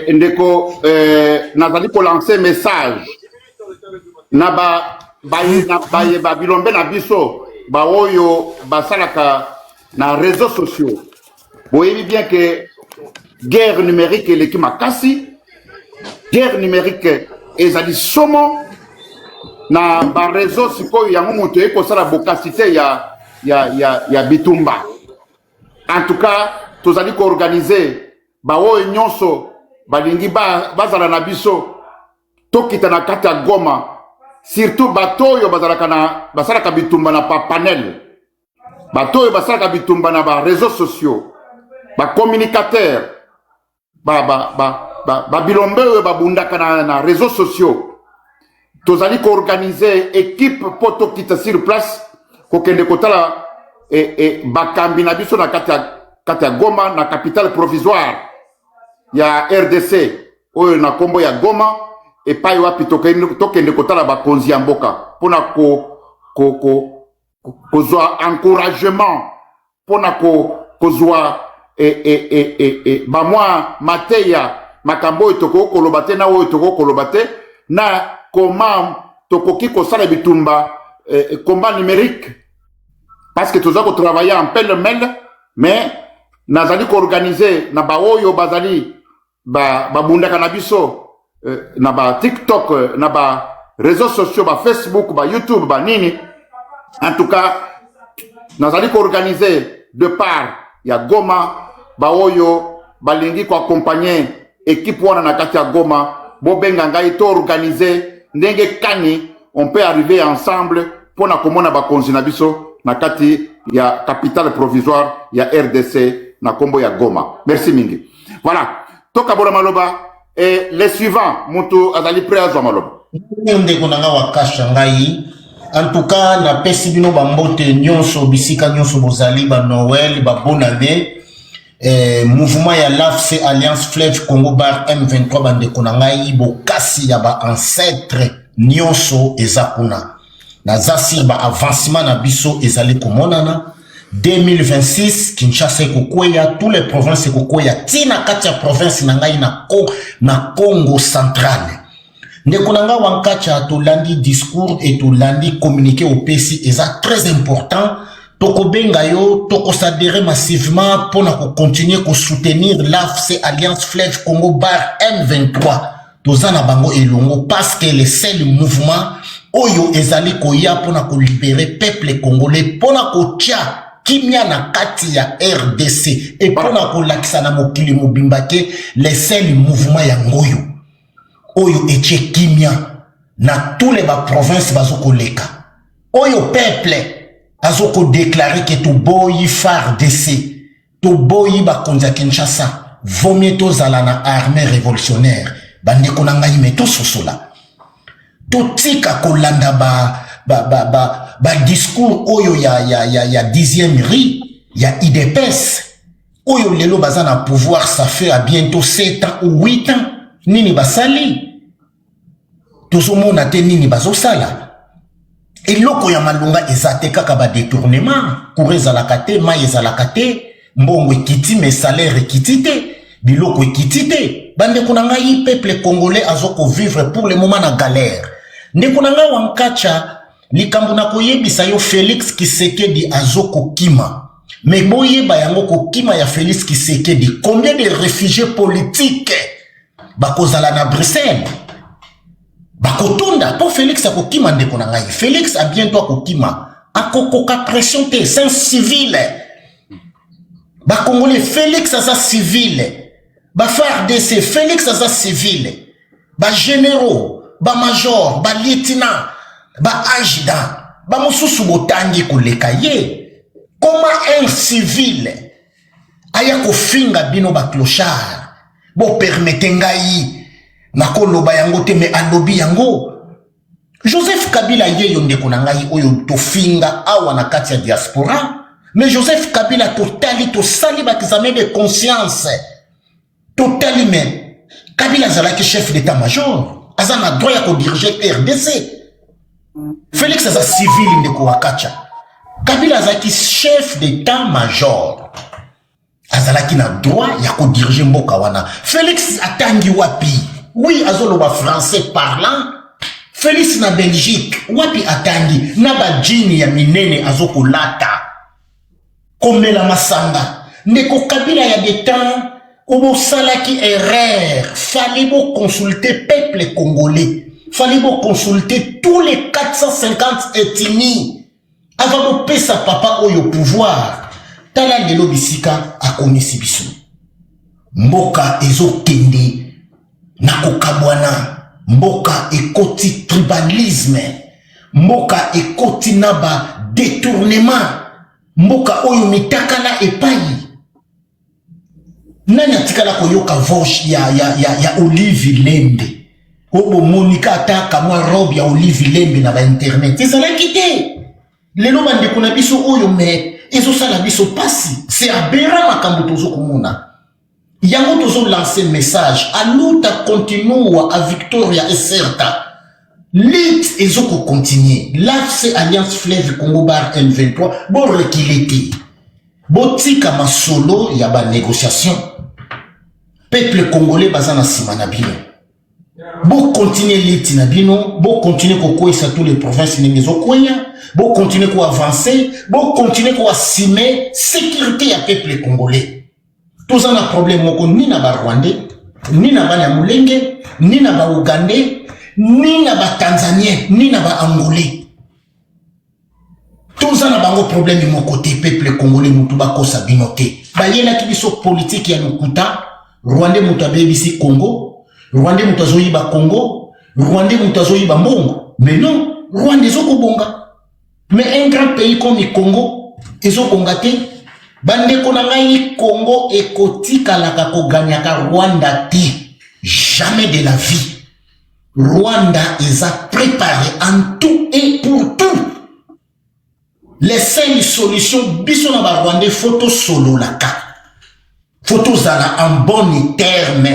ndeko nazali ko lancer message na ba bilombe na biso ba oyo basalaka na réseaux sociaux. Vous voyez bien que guerre numérique eleki makasi, guerre numérique ezali somo na ba réseaux sikoyo yango moto ekosala bokasite ya bitumba. En tout cas, tozali ko organiser ba oyo nyonso balingi bazala na biso tokita na kati ya Goma, surtout batoyo basalaka bitumba na panel, batoyo basalaka bitumba na ba réseaux sociaux, ba communicateur, ba bilombe oyo babundaka na réseaux sociaux. Tozali ko organiser équipe po tokita sur place kokende kotala bakambi na biso na kati ya Goma, na capitale provisoire ya RDC oyo na kombo ya Goma, epai wapi tokende kotala bakonzi ya mboka pona kozwa encouragement, pona kozwa bamwa mateya makambo oyo tokoki koloba te na oyo tokoki koloba te, na koma tokoki kosala bitumba combat numérique, parce que toza ko travailler en pêle-mêle, mais nazali ko organiser na ba oyo bazali babundaka na biso na ba TikTok, na ba réseaux sociaux, ba Facebook, ba YouTube, ba nini. En tout cas, nazali ko organiser de part ya Goma ba oyo balingi ko accompagner équipe wana na kati ya Goma, bobenga ngai to organiser ndenge kani on peut arriver ensemble pour na komona ba konzi na biso na kati ya capitale provisoire ya RDC na kombo ya Goma. Merci mingi. Voilà. Toka bola maloba et les suivants mutu azali prêt à maloba. Ndeko nanga wakasha ngai. En tout cas, na pesi bino bambote nyonso bisika nyonso bozali ba Noël ba bonne année. Mouvement ya l'AFC Alliance Fleuve Congo Bar M23 bandeko ngai bokasi ya ba ancêtre nyonso ezakuna. Na zasi ba avancement na biso ezali komonana. 2026 Kinshasa kokweya, tous les provinces kokweya, tina kati ya province na ngai na Congo central. Ndeko nanga wankacha to landi discours et to landi communiqué au PC eza très important. Toko benga yo, toko s'adhérer massivement pour na continuer ko soutenir l'AFC Alliance Fleuve Congo Bar M23. Tozana bango elongo parce que le seul mouvement oyo ezali koya pour na ko libérer peuple congolais, pour na ko tia kimia na kati ya RDC et pour na ko lakisa na mokili mobimbake les seuls mouvements ya ngoyo oyo eche kimia na tous les provinces bazoko leka oyo peuple azoko déclarer que to boyi FARDC to boyi ba konza Kinshasa vomie to zala na armée révolutionnaire bandeko na ngai meto sosola to tika kolanda ba discours oyo ya 10e riz, ya IDPS, oyo lelo bazana pouvoir, ça fait à bientôt 7 ans ou 8 ans, nini basali, tozo mona te nini bazosala. Et loko ya malunga ezate kaka ba détournement, koureza la kate, ma ezalaka te, mbongo ekiti, mais salaire ekiti te, biloko ekiti te, bande konanga yi peuple congolais azoko vivre pour le moment na galère. Nekonanga wankacha, likambo na koyebisa yo Félix Tshisekedi azoko kima. Mais boyeba yango ko kima ya Félix Tshisekedi. Combien de réfugiés politiques bakozala na Bruxelles? Bakotunda pour Félix akokima ndeko na ngai. Félix a bientôt akokima. Akokoka pression te, c'est un civil. Ba Congolais Félix aza civil. Ba FARDC Félix aza civil. Ba généraux, ba major, ba lieutenant, ba adjudant, ba mususu botangi koleka ye. Comment un civil aya kofinga bino ba clochard bo permette ngai na koloba yango te me alobi yango? Joseph Kabila ye yonde konangai oyo tofinga awa na kati ya diaspora, mais Joseph Kabila totali to sali ba examen de conscience totali. Mais Kabila zalaki chef d'état-major, azana droit ya ko diriger RDC. Félix aza civil ndeko wakacha. Kabila zaki chef d'état-major. azalaki na droit ya ko diriger mboka wana. Félix atangi wapi? Oui, azoloba français parlant. Félix na Belgique, wapi atangi? Na ba jini ya minene azoko lata. Komela masanga. Ndeko Kabila ya des temps, obo salaki erreur. Fallait bo consulter peuple congolais. Fallait bo consulter tous les 450 ethnies. Avant de payer sa papa au pouvoir. Tala lelo bisika akonisi biso. Mboka ezo kende na kokabwana. Mboka ekoti tribalisme. Mboka ekoti naba détournement. Mboka oyo mitakala epai. Nani atikala koyoka voche ya Olive Lembe. Obo Monica ataka mwa robe ya Olive Lembe na ba internet. Ezalaki te. Lelo bandeko na biso oyo me ezo sala biso pasi. C'est aberrant makambo tozo komona. Yango tozo lancer message. Aluta continua a Victoria et certa. Lit ezo ko continuer. L'AFC Alliance Fleuve Congo Bar M23 bon rekilete. Botika masolo ya ba négociation. Peuple congolais bazana simana bino. Bo continuer lit na bino, bo continuer ko koisa tous les provinces n'engezo koya. Bon continuer pour avancer, bon continuer pour assumer sécurité à peuple congolais. Tous en a problème ni na ba Rwandais, ni na ba Nyamulenge, ni na ba Ougandais, ni na ba Tanzanien, ni na ba Angolais. Tous en a bango problème mon côté peuple congolais mutuba kosa binoté. Ba yela ki biso politique ya nukuta, Rwandais mutabe bisi Congo, Rwandais mutazoyi ba Congo, Rwandais mutazoyi ba Mbongo. Mais non, Rwandais zoko bonga. Mais un grand pays comme le Congo, ils ont congaté. Bande konangai Congo et kotika la kako ganyaka Rwanda ti. Jamais de la vie. Rwanda ils a préparé en tout et pour tout. Les seules solutions, biso na ba Rwanda photo solo la ka. Photos en bon terme.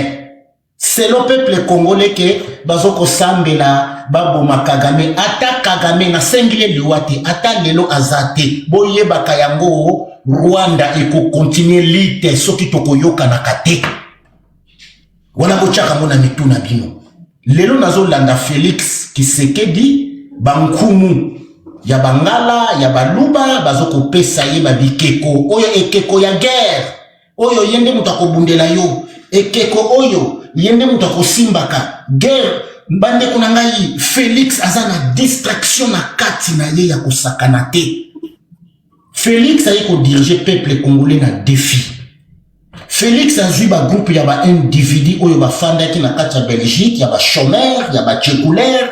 C'est le peuple congolais que bazoko sambela baboma Kagame ata Kagame na sengile liwati ata lelo azate boye bakayango Rwanda eko continuer lite soki tokoyoka na kate wana bochaka mona mituna bino lelo nazo landa Félix Tshisekedi bankumu ya bangala ya baluba bazoko pesa ye babikeko oyo ekeko ya guerre oyo yende mutakobundela yo ekeko oyo yende mutako simbaka guerre mbande kuna ngai Félix azana distraction na kati na ye ya kosakana te. Félix ayi ko diriger peuple congolais na défi. Félix azui ba groupe ya ba individu oyo ba fanda ki na kati ya Belgique ya ba chômeur ya ba tchekulaire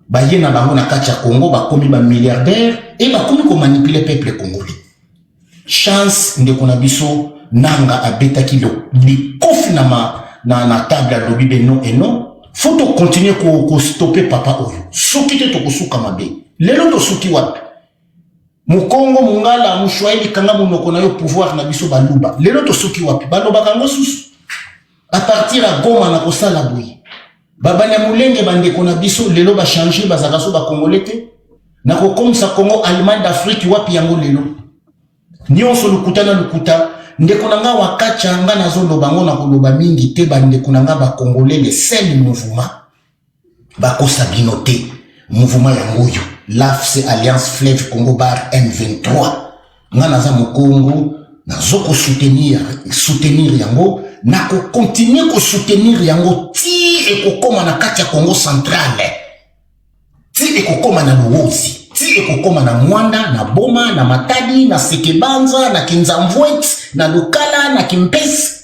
ba yena bango na kati ya Congo ba komi ba milliardaire et ba komi ko manipuler peuple congolais. Chance ndeko na biso nanga abeta kilo li kofi na table à lobby non et non. Faut to continuer ko stopper papa oyo. Soki te to kosuka mabe. Lelo to suki wapi? Mukongo mungala mushwaili kanga munoko na yo pouvoir na biso baluba. Lelo to suki wapi? Baloba kango susu. À partir à Goma na kosala boyi. Baba Nyamulenge bandeko na biso lelo ba changer bazaka so ba congolais te. Na ko comme ça Congo Allemagne d'Afrique wapi yango lelo. Nyonso lukuta ndeko nanga wakacha nga nazo bango na koloba mingi te bandeko nanga ba congolais les seuls mouvement ba kosa binoté mouvement ya ngoyo l'AFC Alliance Fleuve Congo Bar M23 nga naza mokongo nazo ko soutenir yango na ko continuer ko soutenir yango ti ekokoma na kati ya Congo central ti ekokoma na Luozi ti ekokoma na Mwanda na Boma na Matadi na Sekebanza na Kinzamvwet na Lukala na Kimpesi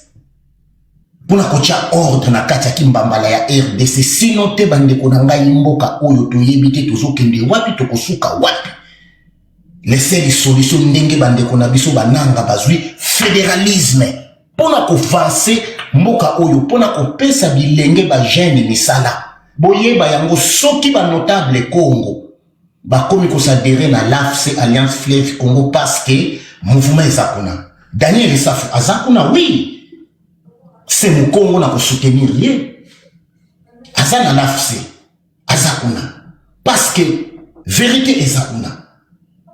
puna kocha ordre na kati ya Kimbambala ya RDC sino te bandeko na ngai mboka oyo toyebi te tozokende wapi tokosuka wapi. Les seules solutions ndenge bandeko na biso bananga bazwi fédéralisme pona kofanse mboka oyo pona kopesa bilenge ba jeune misala boyeba yango soki ba notable Congo bakomi kosadere na l'AFC Alliance Fleuve Congo parce que mouvement ezakuna Daniel Safu azakuna oui c'est mon Congo na ko soutenir ye azana l'AFC azakuna parce que vérité ezakuna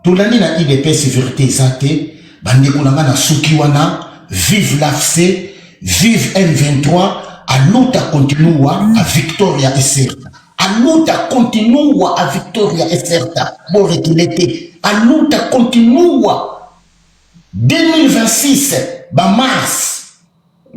tolani na IDPS vérité ezate bandeko na suki wana vive l'AFC, vive M23, à l'autre continua à Victoria et Certa. À l'autre continua à Victoria et Certa. Bon, reculé. À l'autre continua 2026, mars,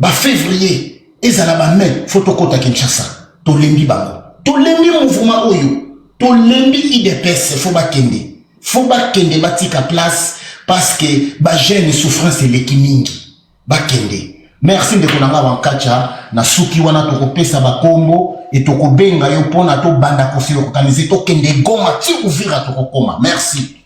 février, et ça la mai, photocota Kinshasa. Tolembi bango. Tolembi mouvement oyo. Tolembi IDPS, faut ba kende. Faut ba kende batika place parce que ba jeune souffrance est kimingi. Ba kende. Merci de konanga wankacha na suki wana tokopesa ba kombo et tokobenga yo pona to banda kofi organiser to kende Goma ti ouvira tokokoma. Merci.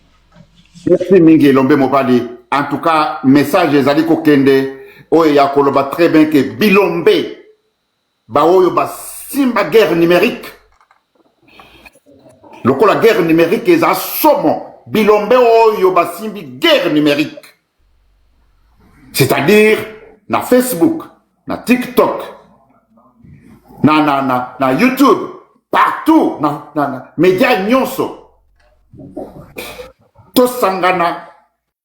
Merci mingi Lombe Mobali. En tout cas, message ezali ko kende oyo ya koloba très bien que Bilombe ba oyo ba simba guerre numérique. La guerre numérique est à somme. Bilombe oyo ba simbi guerre numérique. C'est-à-dire na Facebook, na TikTok, na YouTube, partout, na médias nyonso. To sangana,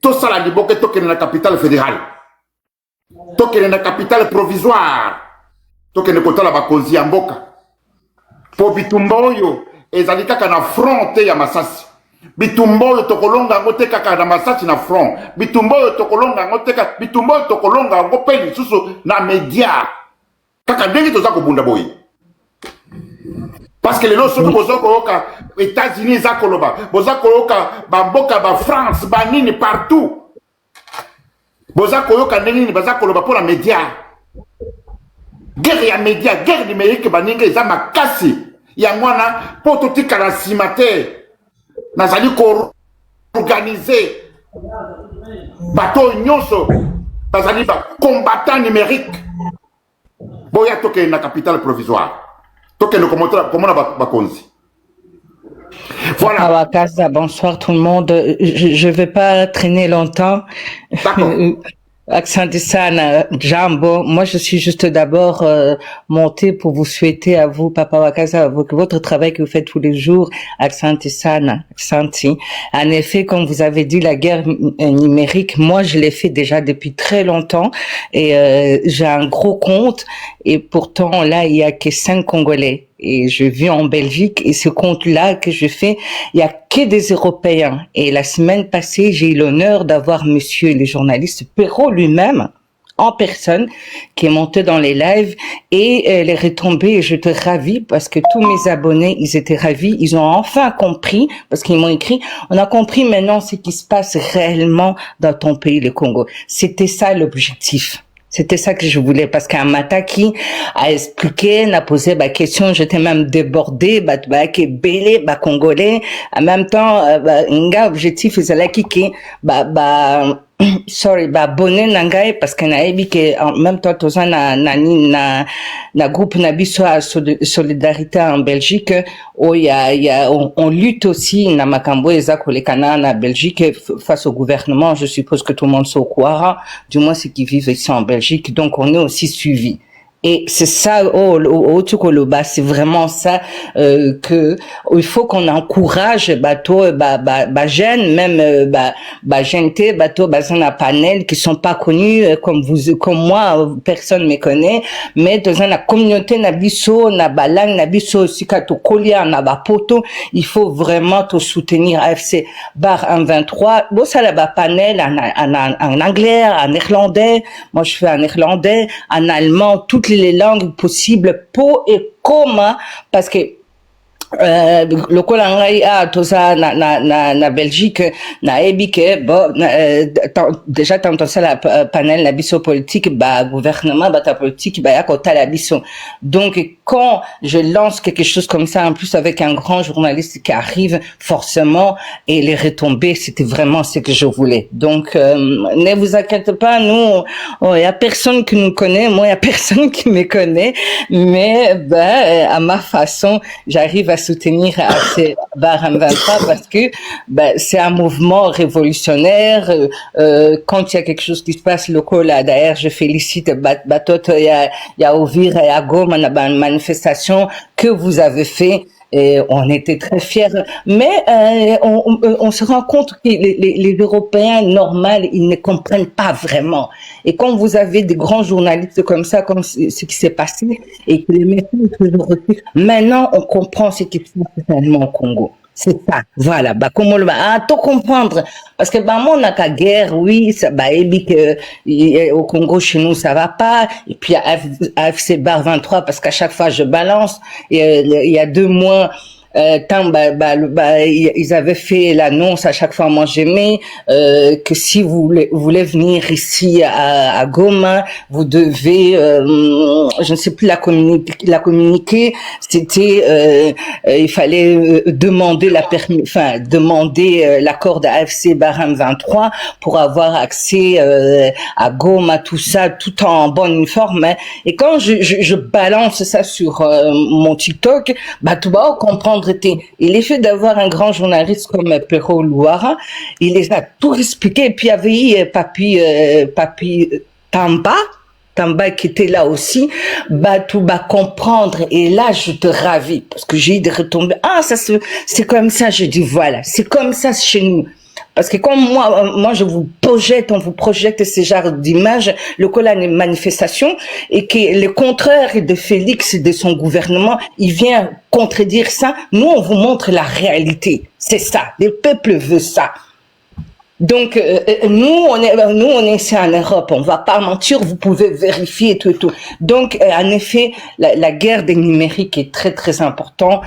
to sala liboke tokene na capitale fédérale. Tokene na capitale provisoire. Tokene kotala bakonzi ya mboka. Po bitumba oyo ezali kaka na fronte ya Masasi. Bitumba oyo tokolonga ngo te kaka na Masasi na front. Bitumba oyo tokolonga ngo te kaka bitumba oyo tokolonga ngo pe lisusu na media. Kaka ndenge toza kobunda boyi. Parce que les lois sont koyoka États-Unis za koloba, boza koyoka bamboka ba France, banini partout. Boza koyoka nini baza koloba pour la média. Guerre ya média, guerre numérique baninga za makasi. Ya mwana poto tikala simate. Nazali ko organiser bateau nyonso bazali ba combattant numérique. Boya toke na capitale provisoire. Toke no komona bakonzi. Voilà. Wakaza, bonsoir tout le monde. Je ne vais pas traîner longtemps. D'accord. Accent Sana, Jambo. Moi, je suis juste d'abord montée pour vous souhaiter à vous, Papa Wakaza, votre travail que vous faites tous les jours, Accent Sana, Accenti. En effet, comme vous avez dit, la guerre numérique, moi, je l'ai fait déjà depuis très longtemps et j'ai un gros compte et pourtant, là, il y a que 5 Congolais. Et je vis en Belgique et ce compte-là que je fais, il y a que des Européens. Et la semaine passée, j'ai eu l'honneur d'avoir monsieur le journaliste Perrault lui-même, en personne, qui est monté dans les lives et les retombées. Et j'étais ravie parce que tous mes abonnés, ils étaient ravis. Ils ont enfin compris parce qu'ils m'ont écrit, on a compris maintenant ce qui se passe réellement dans ton pays, le Congo. C'était ça l'objectif. C'était ça que je voulais parce qu'un Mataki a expliqué, n'a posé ma question, j'étais même débordée, qui belé, congolais. En même temps, un objectif, c'est qui, sorry, bonne nangai parce que naebi que en même temps toza na groupe nabiso à solidarité en Belgique où on lutte aussi na makambo eza kolekana na Belgique face au gouvernement. Je suppose que tout le monde s'est au courant, du moins ceux qui vivent ici en Belgique, donc on est aussi suivi. Et c'est ça, c'est vraiment ça que il faut qu'on encourage bateau, jeunes, même gente, bateau, bazana panel qui sont pas connus comme moi, personne me connaît, mais dans la communauté nabiso, na balang nabiso, sikato kolia, na bapoto, il faut vraiment te soutenir AFC bar 123. Bon ça là panel en anglais, en néerlandais, moi je fais en néerlandais, en allemand, toutes les langues possibles pour et comment parce que le ngai a tout ça na Belgique na ebike bon déjà tant ça la panel la biso politique gouvernement ta politique ya kota la biso. Donc quand je lance quelque chose comme ça en plus avec un grand journaliste qui arrive forcément et les retombées c'était vraiment ce que je voulais. Donc ne vous inquiétez pas, nous il y a personne qui nous connaît, moi il y a personne qui me connaît, mais à ma façon j'arrive à soutenir AFC bar 123 parce que c'est un mouvement révolutionnaire. Quand il y a quelque chose qui se passe local là, d'ailleurs je félicite il y a Ovir et à Goma une manifestation que vous avez fait Et on était très fiers. Mais on se rend compte que les Européens normaux, ils ne comprennent pas vraiment. Et quand vous avez des grands journalistes comme ça, comme ce qui s'est passé, et que les messages que je reçus, maintenant on comprend ce qui se passe réellement au Congo. C'est ça, voilà. Bah, comment le, tout comprendre. Parce que, bah, moi, on a qu'à guerre, oui, ça, bah, et puis que, au Congo, chez nous, ça va pas. Et puis, AFC Bar 23, parce qu'à chaque fois, je balance. Et, il y a 2 mois, ils avaient fait l'annonce à chaque fois, moi j'aimais, que si vous voulez venir ici à Goma, vous devez, je ne sais plus la communiquer, c'était, il fallait demander demander l'accord d'AFC Barham 23 pour avoir accès à Goma, tout ça, tout en bonne forme. Hein. Et quand je balance ça sur mon TikTok, bah tu vas comprendre. Et l'effet d'avoir un grand journaliste comme Pero Luara, il les a tout expliqué. Et puis il y avait Papi Tamba qui était là aussi, bah tout va comprendre. Et là je te ravis parce que j'ai de retomber. Ah ça c'est comme ça. Je dis voilà, c'est comme ça chez nous. Parce que comme moi, on vous projette ces genres d'images, le cas une manifestation, et que le contraire de Félix et de son gouvernement, il vient contredire ça. Nous, on vous montre la réalité. C'est ça. Le peuple veut ça. Donc nous on est ici en Europe, on va pas mentir, vous pouvez vérifier tout. Donc en effet la guerre des numériques est très très importante.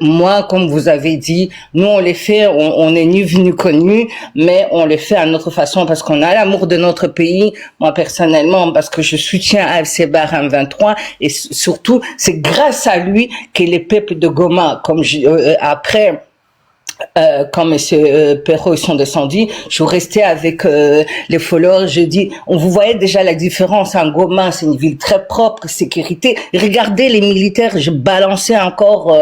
Moi comme vous avez dit, nous on les fait, on est ni venu connu, mais on les fait à notre façon parce qu'on a l'amour de notre pays. Moi personnellement parce que je soutiens AFC Barham 23 et surtout c'est grâce à lui que les peuples de Goma comme après quand monsieur Perrault ils sont descendus, je restais avec les followers, je dis, on vous voyait déjà la différence en Goma, c'est une ville très propre, sécurité. Regardez les militaires, je balançais encore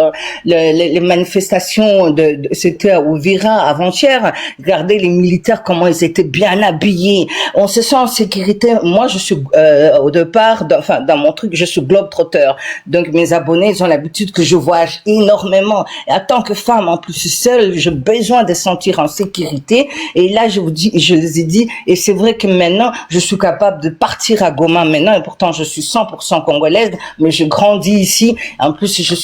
les manifestations c'était à Ouvira avant-hier. Regardez les militaires comment ils étaient bien habillés. On se sent en sécurité. Moi je suis au départ, dans mon truc, je suis globe-trotter. Donc mes abonnés ils ont l'habitude que je voyage énormément. Et en tant que femme en plus seule, j'ai besoin de sentir en sécurité. Et là, je les ai dit, et c'est vrai que maintenant, je suis capable de partir à Goma maintenant, et pourtant, je suis 100% congolaise, mais je grandis ici. En plus, je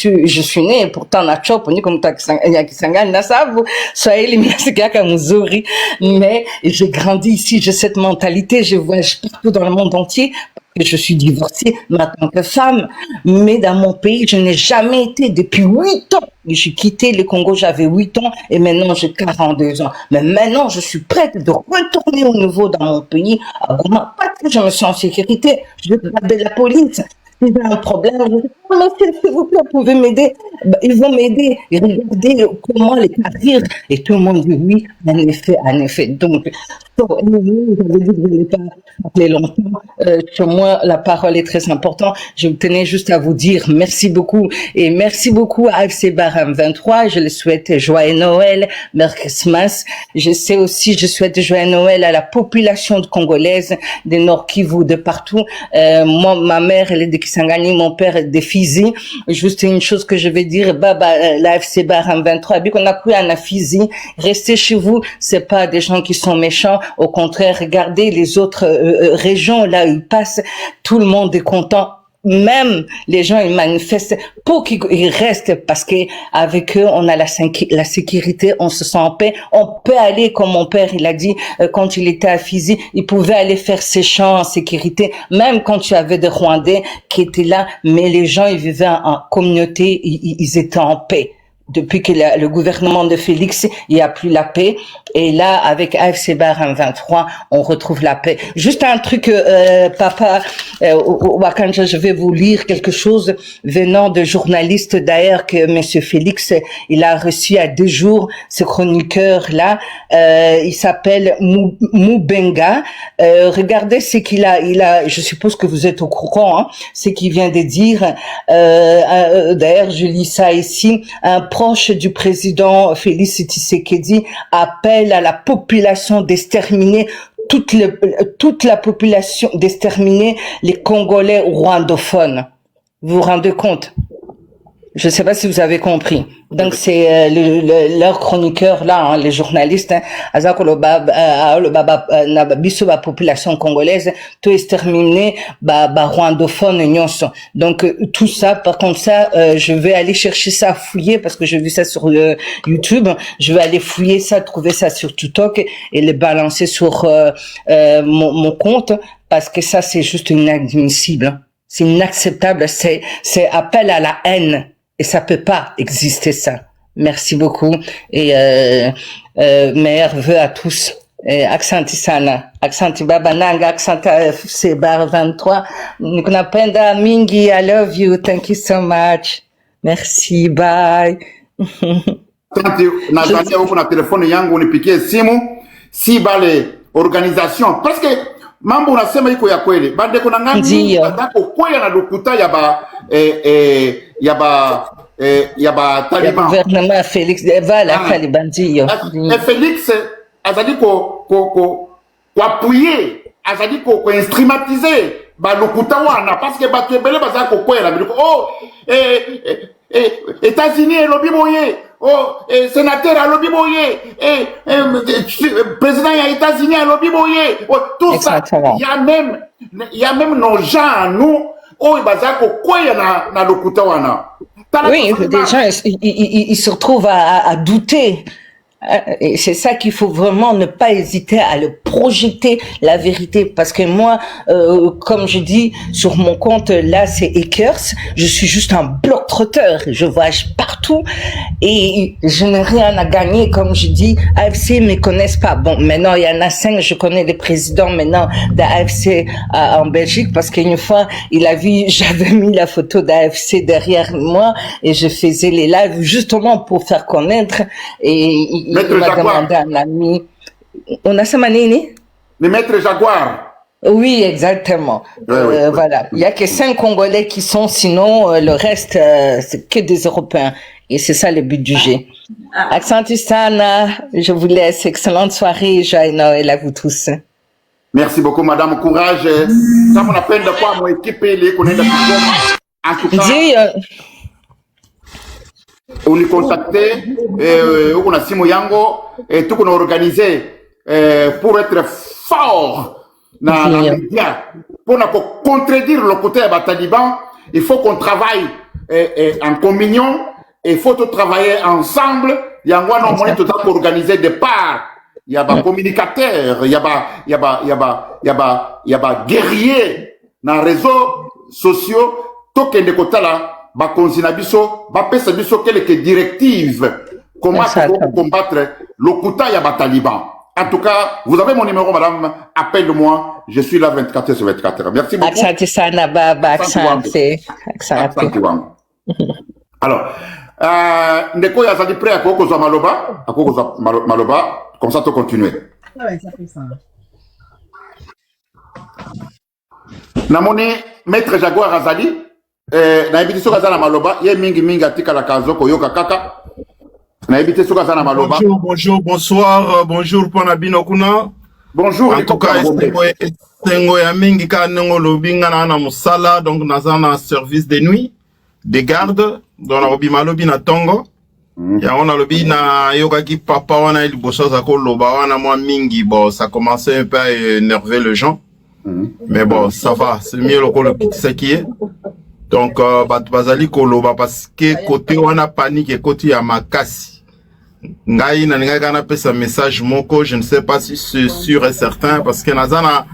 suis née, et pourtant, na chop, on est comme Kisangani, na sabu, Swahili, Minasikaka, Muzuri. Mais j'ai grandi ici, j'ai cette mentalité, je voyage partout dans le monde entier. Je suis divorcée en tant que femme, mais dans mon pays, je n'ai jamais été depuis 8 ans. J'ai quitté le Congo, j'avais 8 ans et maintenant j'ai 42 ans. Mais maintenant, je suis prête de retourner au nouveau dans mon pays, à Goma, parce que je me sens en sécurité. Je vais regarder la police. Si j'ai un problème, je dis, oh, monsieur, s'il vous plaît, vous pouvez m'aider. Ben, ils vont m'aider. Et regardez comment les carrières. Et tout le monde dit oui, en effet. Donc, j'avais dit que je ne voulais pas parler longtemps. Sur moi, la parole est très importante. Je tenais juste à vous dire merci beaucoup. Et merci beaucoup à AFC Barham 23. Je le souhaite joyeux Noël, Merry Christmas. Je souhaite joyeux Noël à la population congolaise, des Nord Kivu, de partout. Moi, ma mère, elle est de Kisangani, mon père est de Fizi. Juste une chose que je vais dire, l'AFC Barham 23, bien qu'on a cru à Fizi, restez chez vous, c'est pas des gens qui sont méchants. Au contraire, regardez les autres régions là où ils passent, tout le monde est content. Même les gens ils manifestent pour qu'ils restent parce que avec eux on a la sécurité, on se sent en paix, on peut aller comme mon père il a dit quand il était à Fizi, il pouvait aller faire ses champs en sécurité, même quand tu avais des Rwandais qui étaient là, mais les gens ils vivaient en communauté, ils étaient en paix. Depuis que le gouvernement de Félix, il n'y a plus la paix. Et là, avec AFC Barham 23, on retrouve la paix. Juste un truc, papa, Wakanja, je vais vous lire quelque chose venant de journalistes d'ailleurs que monsieur Félix, il a reçu à 2 jours, ce chroniqueur-là. Il s'appelle Moubenga. Regardez ce qu'il a, je suppose que vous êtes au courant, hein, ce qu'il vient de dire. D'ailleurs, je lis ça ici. Un proche du président Félix Tshisekedi appelle à la population d'exterminer toute la population, d'exterminer les Congolais rwandophones. Vous vous rendez compte? Je ne sais pas si vous avez compris. Donc c'est leur chroniqueur là, hein, les journalistes, hein, na biso ba population congolaise, tout exterminé, ba rwandophone nyonso. Donc tout ça, par contre ça, je vais aller chercher ça, fouiller parce que j'ai vu ça sur YouTube. Je vais aller fouiller ça, trouver ça sur TikTok et le balancer sur mon compte parce que ça c'est juste inadmissible. C'est inacceptable. C'est appel à la haine. Et ça peut pas exister, ça. Merci beaucoup. Et meilleurs vœux à tous. Aksanti sana. Aksanti baba nanga. Aksanti FC bar 23. Nikunapenda mingi. I love you. Thank you so much. Merci. Bye. Nazania huko na telefone yangu unipikie simu. Si bale organisation. Parce que mambo unasema iko ya kweli. Bande kuna ngani batako kweli na dokuta ya ba Taliban. Le gouvernement Félix voilà Taliban ndiyo. Félix azali ko appuyer, azali ko instrumentaliser ba lokuta wana parce que bato ebele bazali ko kwela biliko États-Unis elobi boye. Sénateur alobi boye. Président ya États-Unis alobi boye. Tout exactement. Ça, il y a même nos gens nous bazako kwela na lokuta wana. Oui, des gens ils se retrouvent à douter. Et c'est ça qu'il faut vraiment ne pas hésiter à le projeter la vérité parce que moi comme je dis sur mon compte là c'est Ekers, je suis juste un bloc-trotteur, je voyage partout et je n'ai rien à gagner comme je dis. AFC me connaissent pas. Bon, maintenant il y en a 5, je connais les présidents maintenant d'AFC en Belgique parce qu'une fois il a vu j'avais mis la photo d'AFC derrière moi et je faisais les lives justement pour faire connaître et il m'a demandé un ami. On a ça manini? Le maître Jaguar. Oui, exactement. Oui. Voilà. Il y a que 5 Congolais qui sont, sinon le reste, c'est que des Européens. Et c'est ça le but du jeu. Accentistana, je vous laisse. Excellente soirée. Joyeux Noël à vous tous. Merci beaucoup, madame. Courage. Ça, on appelle de quoi mon équipe, les connaître en tout cas. On nous contacter, on a Simo Yango, et tout qu'on a organisé pour être fort dans les médias, pour contredire le côté des talibans. Il faut qu'on travaille en communion, il faut tout travailler ensemble. Il y a un moyen tout pour organiser des parts. Il y a des communicateurs, il y a des guerriers dans les réseaux sociaux, tout qu'il y a côté là. Ba konzina biso ba pesa biso quelques directives comment combattre le kuta ya ba taliban. En tout cas, vous avez mon numéro, madame, appelle-moi, je suis là 24 sur 24. Merci beaucoup. Accent sana baba accent. Alors, ndeko ya zali prêt à kokozwa maloba, comme ça tu continuer. Ouais, ça fait ça. Namoni maître Jaguar Azali na ebiti soka za na maloba ye mingi atika la kazo koyoka kaka na ebiti soka za na maloba. Bonjour, bonsoir, bonjour pona bino kuna. Bonjour. En tout cas, estengo ya mingi ka nengo lobinga na musala, donc naza na service de nuit de garde dans la robi malobi na tongo. Ya on a lobi na yoka ki papa wana liboso za ko loba wana moi mingi, bon ça commençait un peu à énerver les gens. Mais bon, ça va, c'est mieux le petit qui est. Donc, bazali koloba parce que côté on a panique et côté ya makasi. Ngai na ngai kana pesa message moko, je ne sais pas si c'est sûr et certain parce que nazana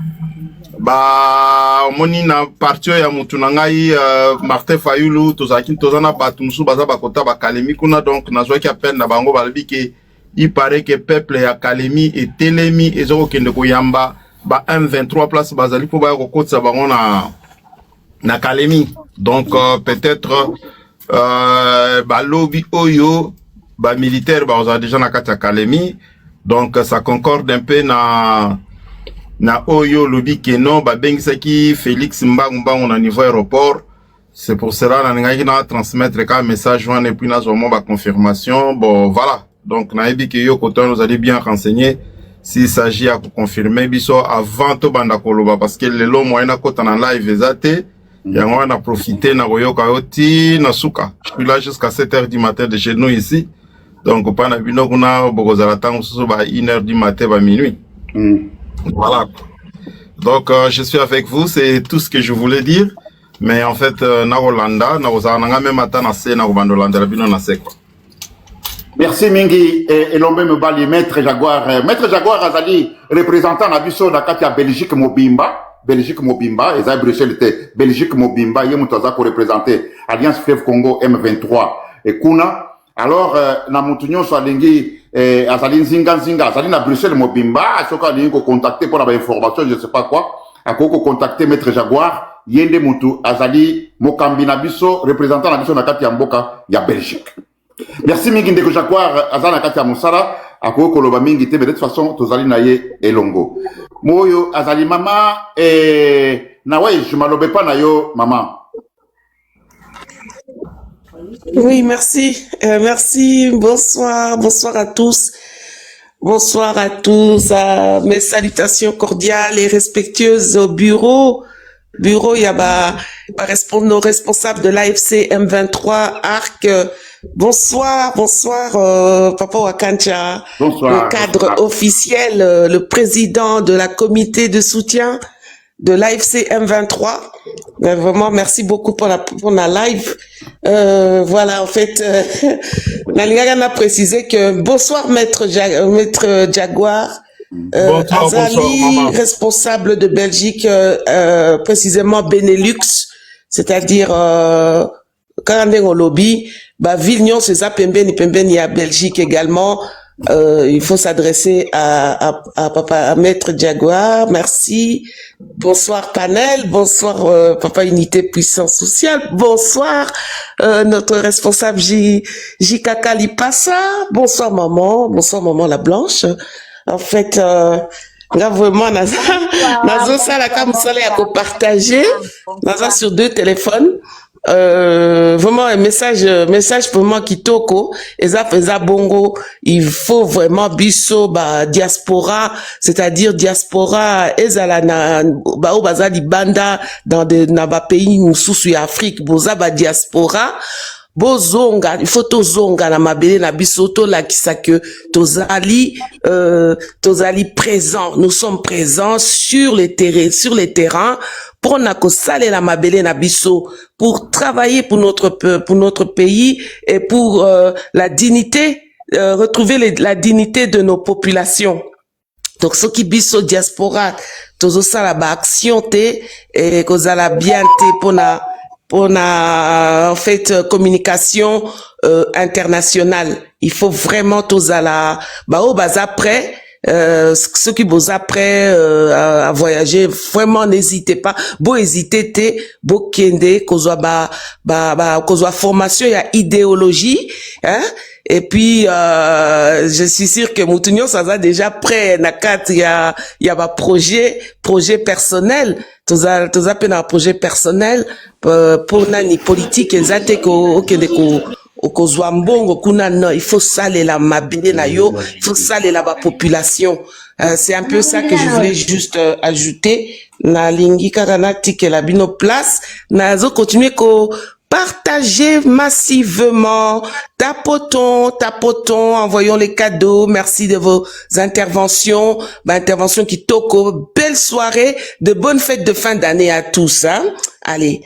moni na parti ya mutu na ngai Martin Fayulu tozana batu musu baza bakota ba Kalemi kuna, donc nazwa ki appel na bango balobi ke il paraît que peuple ya Kalemi et Telemi ezoko kende ko yamba ba M23 place bazali po ba kokotsa bango na Kalemi. Donc peut-être lobby oyo militaire on a déjà na kata Kalemi, donc ça concorde un peu na oyo lobby que non bengisa Félix Mbangu on a niveau aéroport. C'est pour cela que na transmettre un message et puis na vraiment ba confirmation. Bon voilà, donc na ebi que yo côté nous allez bien renseigner s'il s'agit à confirmer biso avant to banda koloba parce que le lo moyen na kota na live ezate Yango on a profité na koyoka oti na suka. Je suis là jusqu'à 7h du matin de chez nous ici. Donc pas na bino kuna bokozala tango susu ba 1h du matin ba minuit. Voilà. Donc je suis avec vous, c'est tout ce que je voulais dire. Mais en fait na Rolanda na kozala nga même ata na se na kobandolanda la bino na se quoi. Merci mingi elombe mobali Maître Jaguar. Maître Jaguar azali représentant na biso na kati ya Belgique Mobimba. Belgique Mobimba, et ça Bruxelles était Belgique Mobimba, il y a mutuaza pour représenter Alliance Fleuve Congo M23 et Kuna. Alors, na mutunyo so alingi azali nzinga azali na Bruxelles Mobimba, asoka alingi ko contacter pour la information, je sais pas quoi, akoko contacter Maître Jaguar, yende mutu azali mokambi na biso représentant na biso na kati ya mboka ya Belgique. Merci mingi ndeko Jaguar azali na kati ya musala. Ako koloba mingi te, mais de toute façon tozali na ye elongo moyo azali mama na ouais je malobe pas na yo maman. Oui, merci. Merci. Bonsoir. Bonsoir à tous. Bonsoir à tous. Mes salutations cordiales et respectueuses au bureau. Il y a nos responsables de l'AFC M23 ARC. Bonsoir, Papa Wakancha, le cadre officiel, le président de la comité de soutien de l'AFC M23. Vraiment, merci beaucoup pour la live. Voilà, en fait, Nalingagan a précisé que bonsoir Maître Jaguar. Azali, responsable de Belgique, précisément Benelux, c'est-à-dire Karandeng lobby, Vilnius, c'est ça, Pembeni à Belgique également. Il faut s'adresser à Maître Jaguar. Merci. Bonsoir panel. Bonsoir Papa Unité Puissance Sociale. Bonsoir notre responsable Jikaka Lipassa. Bonsoir maman. Bonsoir maman la Blanche. En fait, là vraiment nazo sala comme ça là à partager. Nazo sur 2 téléphones. Vraiment un message pour moi qui toko eza bongo, il faut vraiment biso diaspora, c'est-à-dire diaspora ezala na bazali banda dans na pays mususu ya Afrique boza diaspora bozonga, il faut tozonga na mabele na biso to la kisa que tozali présents, nous sommes présents sur les terrains pour na ko sale la mabele na biso, pour travailler pour notre pays et pour la dignité, retrouver la dignité de nos populations. Donc ce qui biso diaspora tozo sala ba action te et kozala bien te pour en fait communication internationale. Il faut vraiment tozala après ceux qui vous après à voyager, vraiment n'hésitez pas, hésiter te kende kozwa kozwa formation, il y a idéologie, hein. Et puis je suis sûr que Moutounio ça va déjà prêt na carte, il y a projet personnel, toza pena projet personnel pour nani politique exacte ko kende ko okozwa mbongo kuna no, il faut saler la mabele na yo, il faut saler la population. C'est un peu ça que je voulais juste ajouter. Na lingi karana tike la bino place, nazo continuer ko partager massivement, tapotons, envoyons les cadeaux, merci de vos interventions, intervention qui toko, belle soirée, de bonnes fêtes de fin d'année à tous, hein. Allez,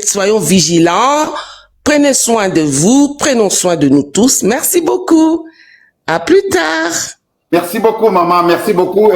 soyons vigilants. Prenez soin de vous, prenons soin de nous tous. Merci beaucoup. À plus tard. Merci beaucoup, maman. Merci beaucoup.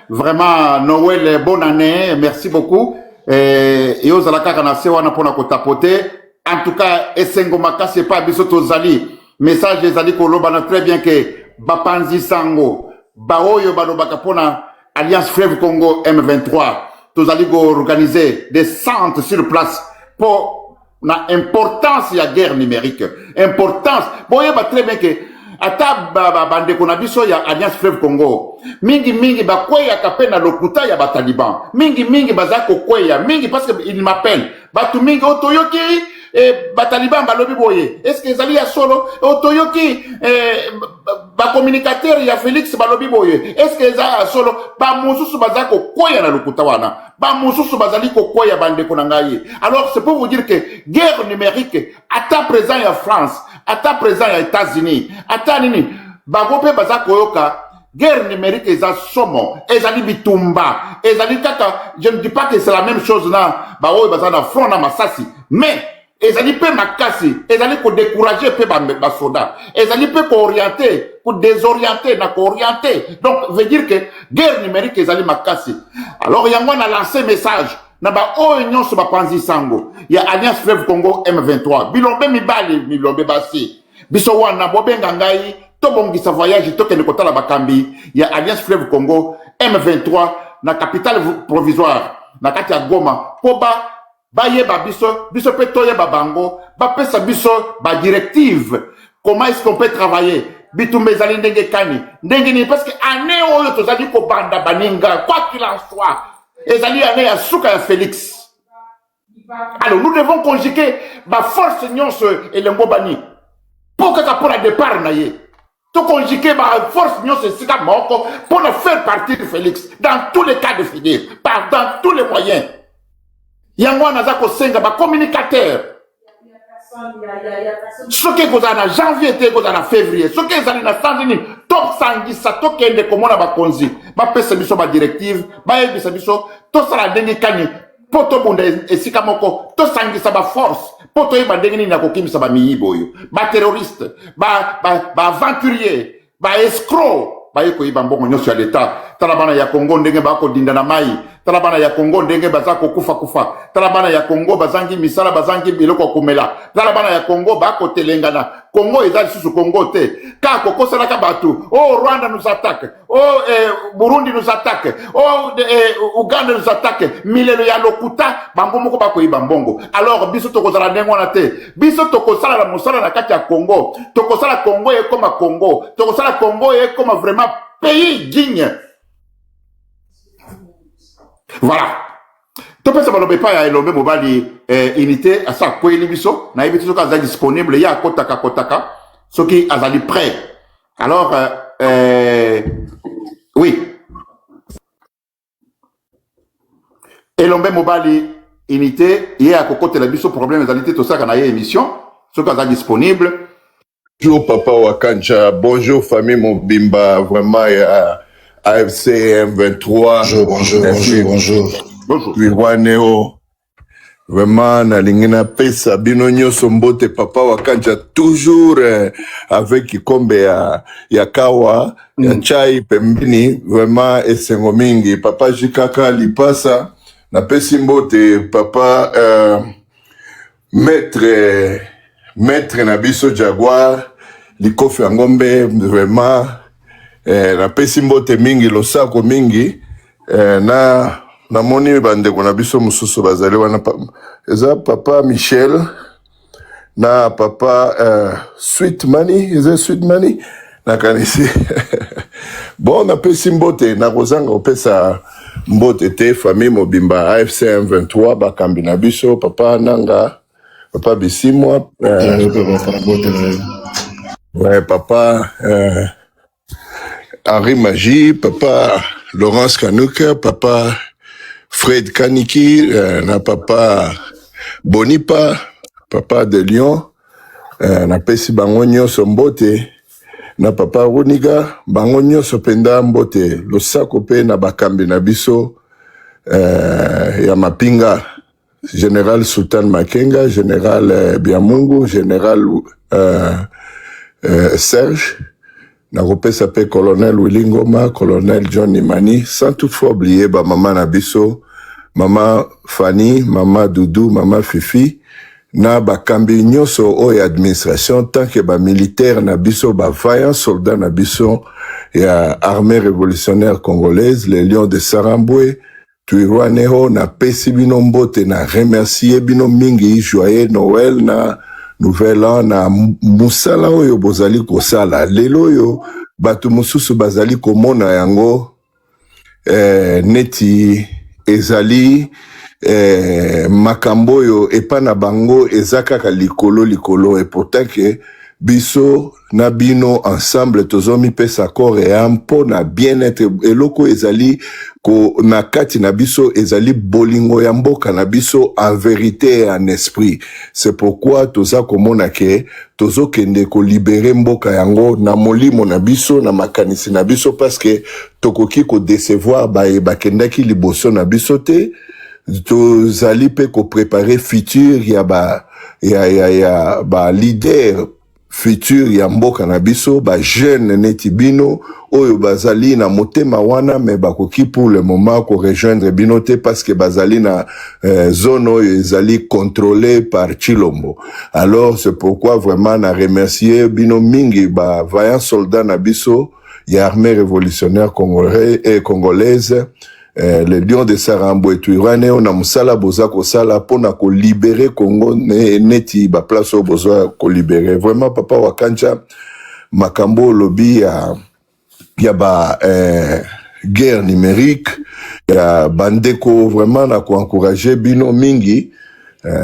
Vraiment, Noël, bonne année. Merci beaucoup. Et aux alaka na se wana pona ko tapoter. En tout cas, esengo makasi pas biso tozali. Message ezali koloba na très bien que bapanzi sango baoyo balobaka pona Alliance Fleuve Congo M23. Tozali go organiser des centres sur place pour na importance ya guerre numérique, importance boye ba très bien que ata bande kona biso ya Alliance Fleuve Congo mingi ba kweya kapena lokuta ya bataliban mingi bazako kweya mingi parce que il m'appelle batu mingi otoyoki bataliban balobi boye est-ce que ezali ya solo otoyoki ba communicateur ya Félix balobi boye est-ce que za solo ba mususu bazako koya na lokuta wana ba mususu bazali ko koya bande ko ngai. Alors c'est pour vous dire que guerre numérique ata présent ya France ata présent ya États-Unis ata nini bagope bazako yoka guerre numérique eza somo ezali bitumba ezali kaka. Je ne dis pas que c'est la même chose na ba oyo bazana front na masasi, mais ezali pe makasi ezali ko décourager pe ba soda ezali pe ko orienter ko désorienter na ko orienter. Donc veut dire que guerre numérique ezali makasi. Alors yango na lancé message na ba oyo nyonso ba panzi sango ya Alliance Fleuve Congo M23 bilombe mibali bilombe basi biso wana bobenga ngai to bongisa voyage to kende kotala bakambi ya Alliance Fleuve Congo M23 na capitale provisoire na kati ya Goma po ba biso pe toyeba bango ba pesa biso ba directive comment est-ce qu'on peut travailler bitumbe ezali ndenge kani ndenge ni parce que année oyo tozali ko banda baninga quoi qu'il en soit ezali année ya suka ya Félix. Alors nous devons conjuguer ba force nyonso elengo bani pour que pour la départ na ye to conjuguer ba force nyonso sika moko pour le faire partir de Félix dans tous les cas de figure dans tous les moyens. Yango nazako senga ba communicateur. Ce que vous avez en janvier et vous avez en février, ce que vous avez en sanzini top sangi sa to kende komona ba konzi ba pesa biso ba directive ba yebisa biso to sala ndenge kani poto bunda esika moko to sangi sa ba force poto yeba ndenge ni nakokimisa ba miyibo yo ba terroriste ba aventurier ba escroc ba yeko yiba mbongo nyonso ya l'État. Talabana ya Congo ndenge ba ko dinda na mai, talabana ya Congo ndenge bazako kufa, talabana ya Congo bazangi misala bazangi biloko kumela, talabana ya Congo ba ko telengana. Congo ezali susu Congo te. Ka kokosala ka batu, oh Rwanda nous attaque, oh Burundi nous attaque, oh Uganda nous attaque, milelo ya lokuta bango moko ba ko yiba mbongo. Alors biso tokozala ndenge wana te. Biso tokosala la musala na kati ya Congo. Tokosala Congo e comme Congo. Tokosala Congo e comme vraiment pays digne. Voilà. Topé ça va pas ya elombe mobali unité à ça quoi biso na yebiti soka za disponible ya kotaka soki azali prêt. Alors oui. Elombe mobali unité ya kokote la biso problème ezalité to ça kana émission soka za disponible. Bonjour Papa Wakanja, bonjour famille Mobimba, vraiment AFC M23. Bonjour. Wilwaneo, vraiment nalingina pesa bino nyonso mbote Papa Wakanja toujours avec kikombe ya kawa ya chai pembeni, vraiment esengo mingi Papa Jikaka lipasa na pesi mbote Papa maître Nabiso Jaguar likofi ya ngombe vraiment na pesi mbote mingi losako mingi na moni bandeko na biso mususu bazali wana eza Papa Michel na Papa Sweet Money na kanisi bon na pesi mbote na kozanga opesa mbote te famille Mobimba AFC M23 bakambi na biso Papa Nanga Papa Bisimwa ouais Papa Henri Magie Papa Laurence Kanouka Papa Fred Kaniki na Papa Bonipa Papa de Lyon na pesi bango nyonso mbote na Papa Roniga bango nyonso penda mbote losako pe na bakambi na biso ya mapinga Général Sultan Makenga, Général Biamungu, Général Serge, Nakopesa pe Colonel Willingoma, Colonel John Imani, sans toutefois oublier ba maman Nabiso, Maman Fanny, Maman Doudou, Maman Fifi, na bakambi nyonso oyo administration, tant que ba militaire Nabiso, ba vaillant soldat Nabiso, ya armée révolutionnaire congolaise, les lions de Sarambwe, Tuirwaneho na pesi bino mbote na remercier bino mingi joyeux Noël na nouvel an na musala oyo bozali kosala lelo yo batu mususu bazali komona yango neti ezali makambo yo epa na bango ezakaka likolo et pourtant que biso na bino ensemble tozomi pesa corps et âme po na bien-être eloko ezali ko na kati na biso ezali bolingo ya mboka na biso en vérité et en esprit. C'est pourquoi toza komona ke tozo kende ko libérer mboka yango na molimo na biso na makanisi na biso parce que tokoki ko décevoir ba kendaki liboso na biso te. Tozali pe ko préparer futur ya ba leader futur ya mboka na biso ba jeune neti bino oyo bazali na motema wana me bakoki pour le moment ko rejoindre bino te parce que bazali na zone oyo ezali contrôlée par Chilombo. Alors c'est pourquoi vraiment na remercier bino mingi ba vaillant soldat na biso ya armée révolutionnaire congolaise. Le lion de Sarambo et Tuirane on a musala boza ko sala pona ko libérer Congo neti ba place au besoin ko libérer. Vraiment papa Wakanja makambo lobby ya ba guerre numérique ya bandeko vraiment na ko encourager bino mingi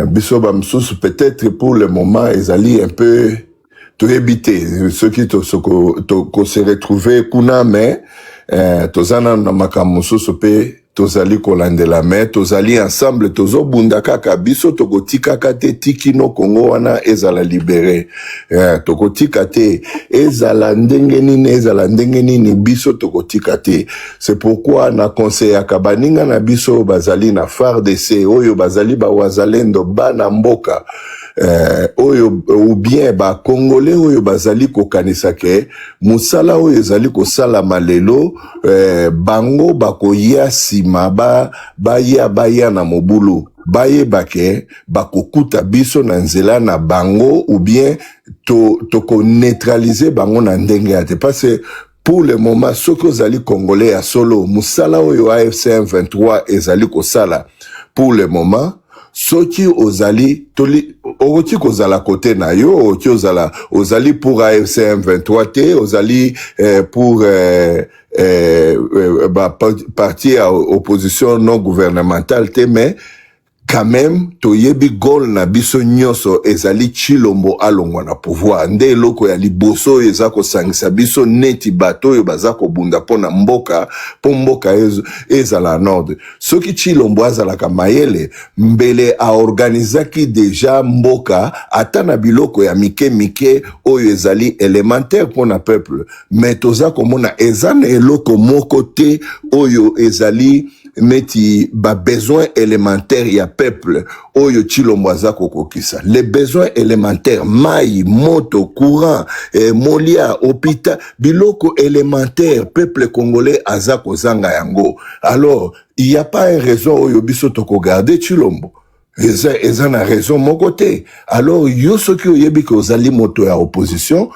biso ba msusu peut-être pour le moment ezali un peu to éviter ceux qui to se retrouver kuna mais tozana na makambo mosusu pe tozali kolandela me tozali ensemble tozobunda kaka biso tokotika te tikino Congo wana ezala libéré tokotika te ezala ndenge nini biso tokotika te. C'est pourquoi na conseil ya kabaninga na biso bazali na FARDC oyo bazali ba wazalendo bana mboka oyo ou bien ba congolais oyo bazali kokanisa ke musala oyo ezali kosala malelo bango bakoya sima baya na mobulu baye bake bakokuta biso na nzela na bango ou bien toko neutraliser bango na ndenge ya te parce que pour le moment soko zali congolais ya solo musala oyo AFC M23 ezali kosala pour le moment soki ozali oti kozala côté na yo oti ozali pour AFC M23 te ozali pour parti à opposition non gouvernementale te mais quand même toyebi gol na biso nyoso ezali Chilombo alongwa na pouvoir nde eloko ya liboso eza kosangisa biso neti bato oyo baza kobunda pona mboka po mboka ezala nord soki Chilombo azalaka mayele mbele aorganizaki deja mboka ata na biloko ya mike oyo ezali élémentaire pona peuple mais toza komona eza na eloko moko te oyo ezali neti ba besoin élémentaire ya peuple oyo Chilombo aza kokokisa les besoins élémentaires mai moto courant molia hôpital biloko élémentaire peuple congolais aza kozanga yango. Alors il y a pas une raison oyo biso toko garder Chilombo eza na raison moko te. Alors yo soki oyebi ko ozali moto ya opposition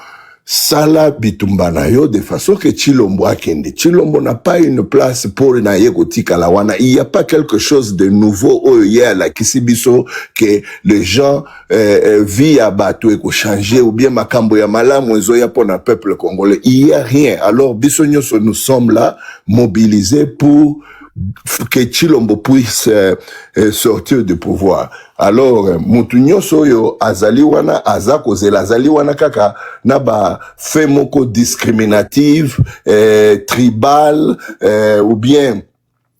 sala bitumba na yo de façon que Chilombo akende. Chilombo n'a pas une place pour na yekotika la wana. Il y a pas quelque chose de nouveau au hier la kisibiso que les gens vit à bateau et ko changer ou bien makambo ya malamu ezo ya pona peuple congolais. Il y a rien. Alors biso nyonso nous sommes là mobilisés pour que Chilombo puisse sortir du pouvoir. Alors mutu nyonso oyo azali wana aza kozela azali wana kaka na ba fait moko discriminative tribal ou bien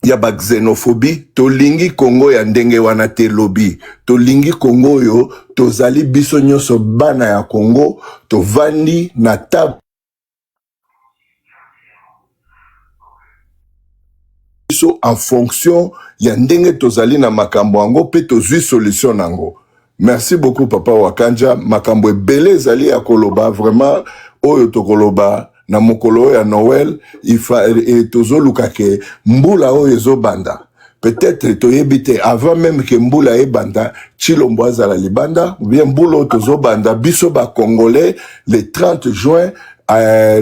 ya ba xénophobie tolingi Congo ya ndenge wana te lobby tolingi Congo oyo tozali biso nyonso bana ya Congo tovandi na table en fonction ya ndenge tozali na makambo yango pe tozwi solution nango. Merci beaucoup papa Wakanja makambo ebele ezali ya koloba vraiment oyo tokoloba na mokolo ya Noël tozoluka ke mbula oyo ezobanda peut-être toyebi te avant même que mbula ebanda Chilombo azala libanda ou bien mbula tozobanda biso ba congolais le 30 juin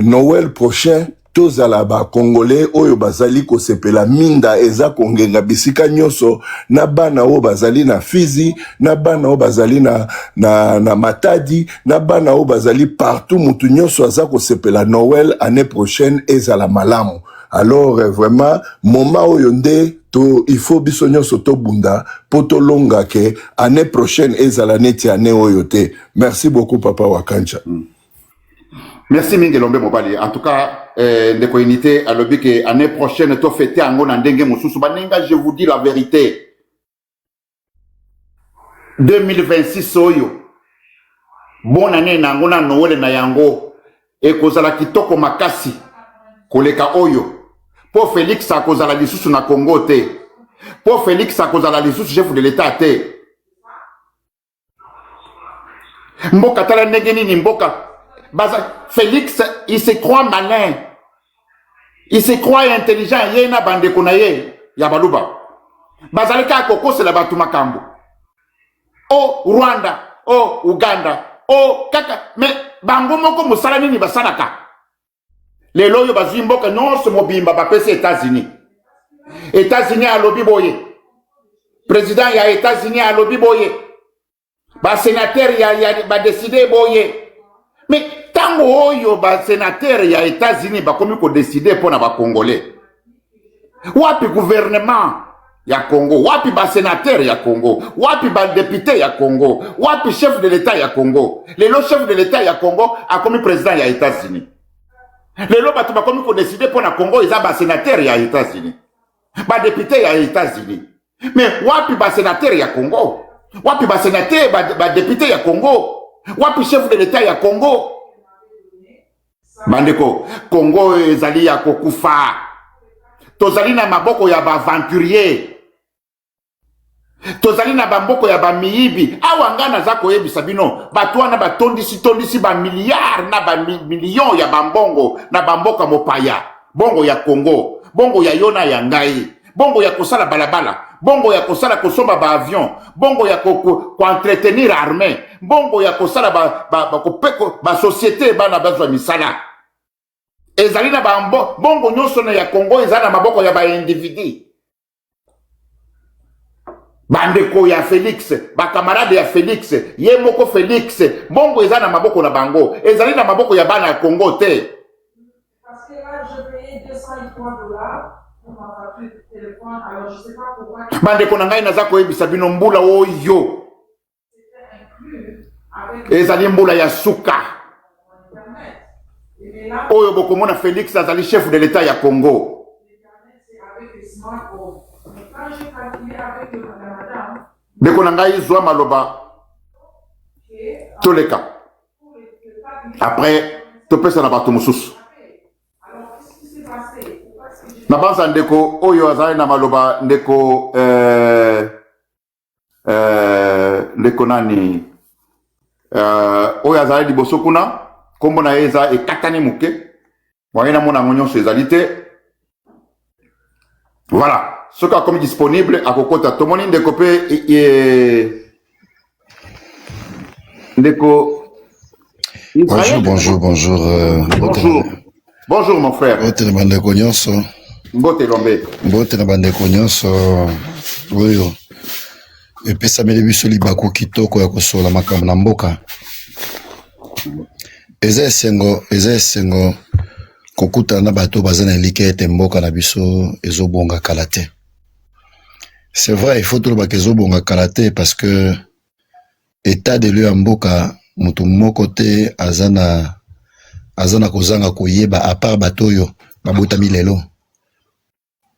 Noël prochain tozala ba congolais oyo bazali ko sepela minda eza kongenga bisika nyonso na bana oyo bazali na Fizi na bana oyo bazali na Matadi na bana oyo bazali partout mutu nyonso aza ko sepela Noël année prochaine ezala malamu. Alors vraiment moment oyo nde il faut biso nyonso to bunda poto longa ke année prochaine ezala neti année oyote. Merci beaucoup papa Wakancha. Merci mingi Lombe Mobali. En tout cas, ndeko unité alobi que année prochaine to fêter ango na ndenge mususu banenga, je vous dis la vérité. 2026 oyo. Bonne année na ngo na Noël na yango e kozala kitoko makasi koleka oyo. Po Félix a kozala lisusu na Congo te. Po Félix a kozala lisusu chef de l'état te. Mboka tala ndenge nini mboka. Félix, il se croit malin. Il se croit intelligent. Il y a bande konaye. Yabaluba. Bazalika koko c'est la batu makambo. Oh Rwanda. Oh Uganda. Oh kaka. Mais bango moko musala nini basalaka. Les loyo bazui mboka non se mobimba bapese États-Unis. États-Unis a lobby boye. Président ya États-Unis a lobby boye. Ba sénateur ya décidé boye. Mais tango oyo ba sénateur ya États-Unis ba komi ko décider pour na ba Congolais. Wapi gouvernement ya Congo, wapi ba sénateur ya Congo, wapi ba député ya Congo, wapi chef de l'État ya Congo. Le chef de l'État ya Congo a komi président ya États-Unis. Le ba tu ba komi ko décider pour na Congo isa ba sénateur ya États-Unis. Ba député ya États-Unis. Mais wapi ba sénateur ya Congo, wapi ba sénateur ba député ya Congo. Wapi chef de l'État ya Congo. Bandeko, Congo ezali ya kokufa. Tozali na maboko ya ba aventurier. Tozali na bamboko ya ba miibi. Awa ngana za koyebisa bino, batwana ba tondisi ba milliards na ba millions ya bambongo na bamboka mopaya. Bongo ya Congo, bongo ya yona ya ngai, bongo ya kosala balabala. Bongo ya kosala kosomba ba avion, bongo ya ko entretenir armée, bongo ya kosala ba société bana bazwa misala. Ezali na bongo nyonso na ya Congo ezali na maboko ya ba individu. Bandeko ya Félix, ba camarade ya Félix, ye moko Félix, bongo ezali na maboko na bango, ezali na maboko ya bana ya Congo te. Parce que là je payais $203 pour ma facture de téléphone, alors je sais pas pourquoi. Bandeko na ngai naza koyebisa bino mbula oyo. C'était inclus avec ezali mbula ya suka. Oyo bokomona Félix azali chef de l'État ya Congo. C'est avec les smartphones. Mais quand j'ai calculé avec la madame, Ndeko na ngai zwa maloba toleka. Après topesa na bato mosusu. alors qu'est-ce qui s'est passé? Pourquoi est-ce que j'ai Na banza ndeko oyo azali na maloba ndeko ndeko nani oyo azali liboso kuna kombo na eza ekatani muke moyena mona nyonso ezali te. Voilà, soki akomi disponible akokota tomoni ndeko pe ndeko Bonjour, bonjour, bonjour. bonjour. Bonjour mon frère. Bote na bandeko nyonso. Mbote Lombe. Bote na bandeko nyonso. Oyo. Epesameli biso libaku kitoko ya kosola makambo na mboka. Eza esengo kokutana na bato baza na elike ete mboka na biso ezobonga kala te. C'est vrai, il faut toloba ke ezobonga kala te parce que état de lieu ya mboka mutu moko te azana kozanga koyeba à part bato oyo babotami lelo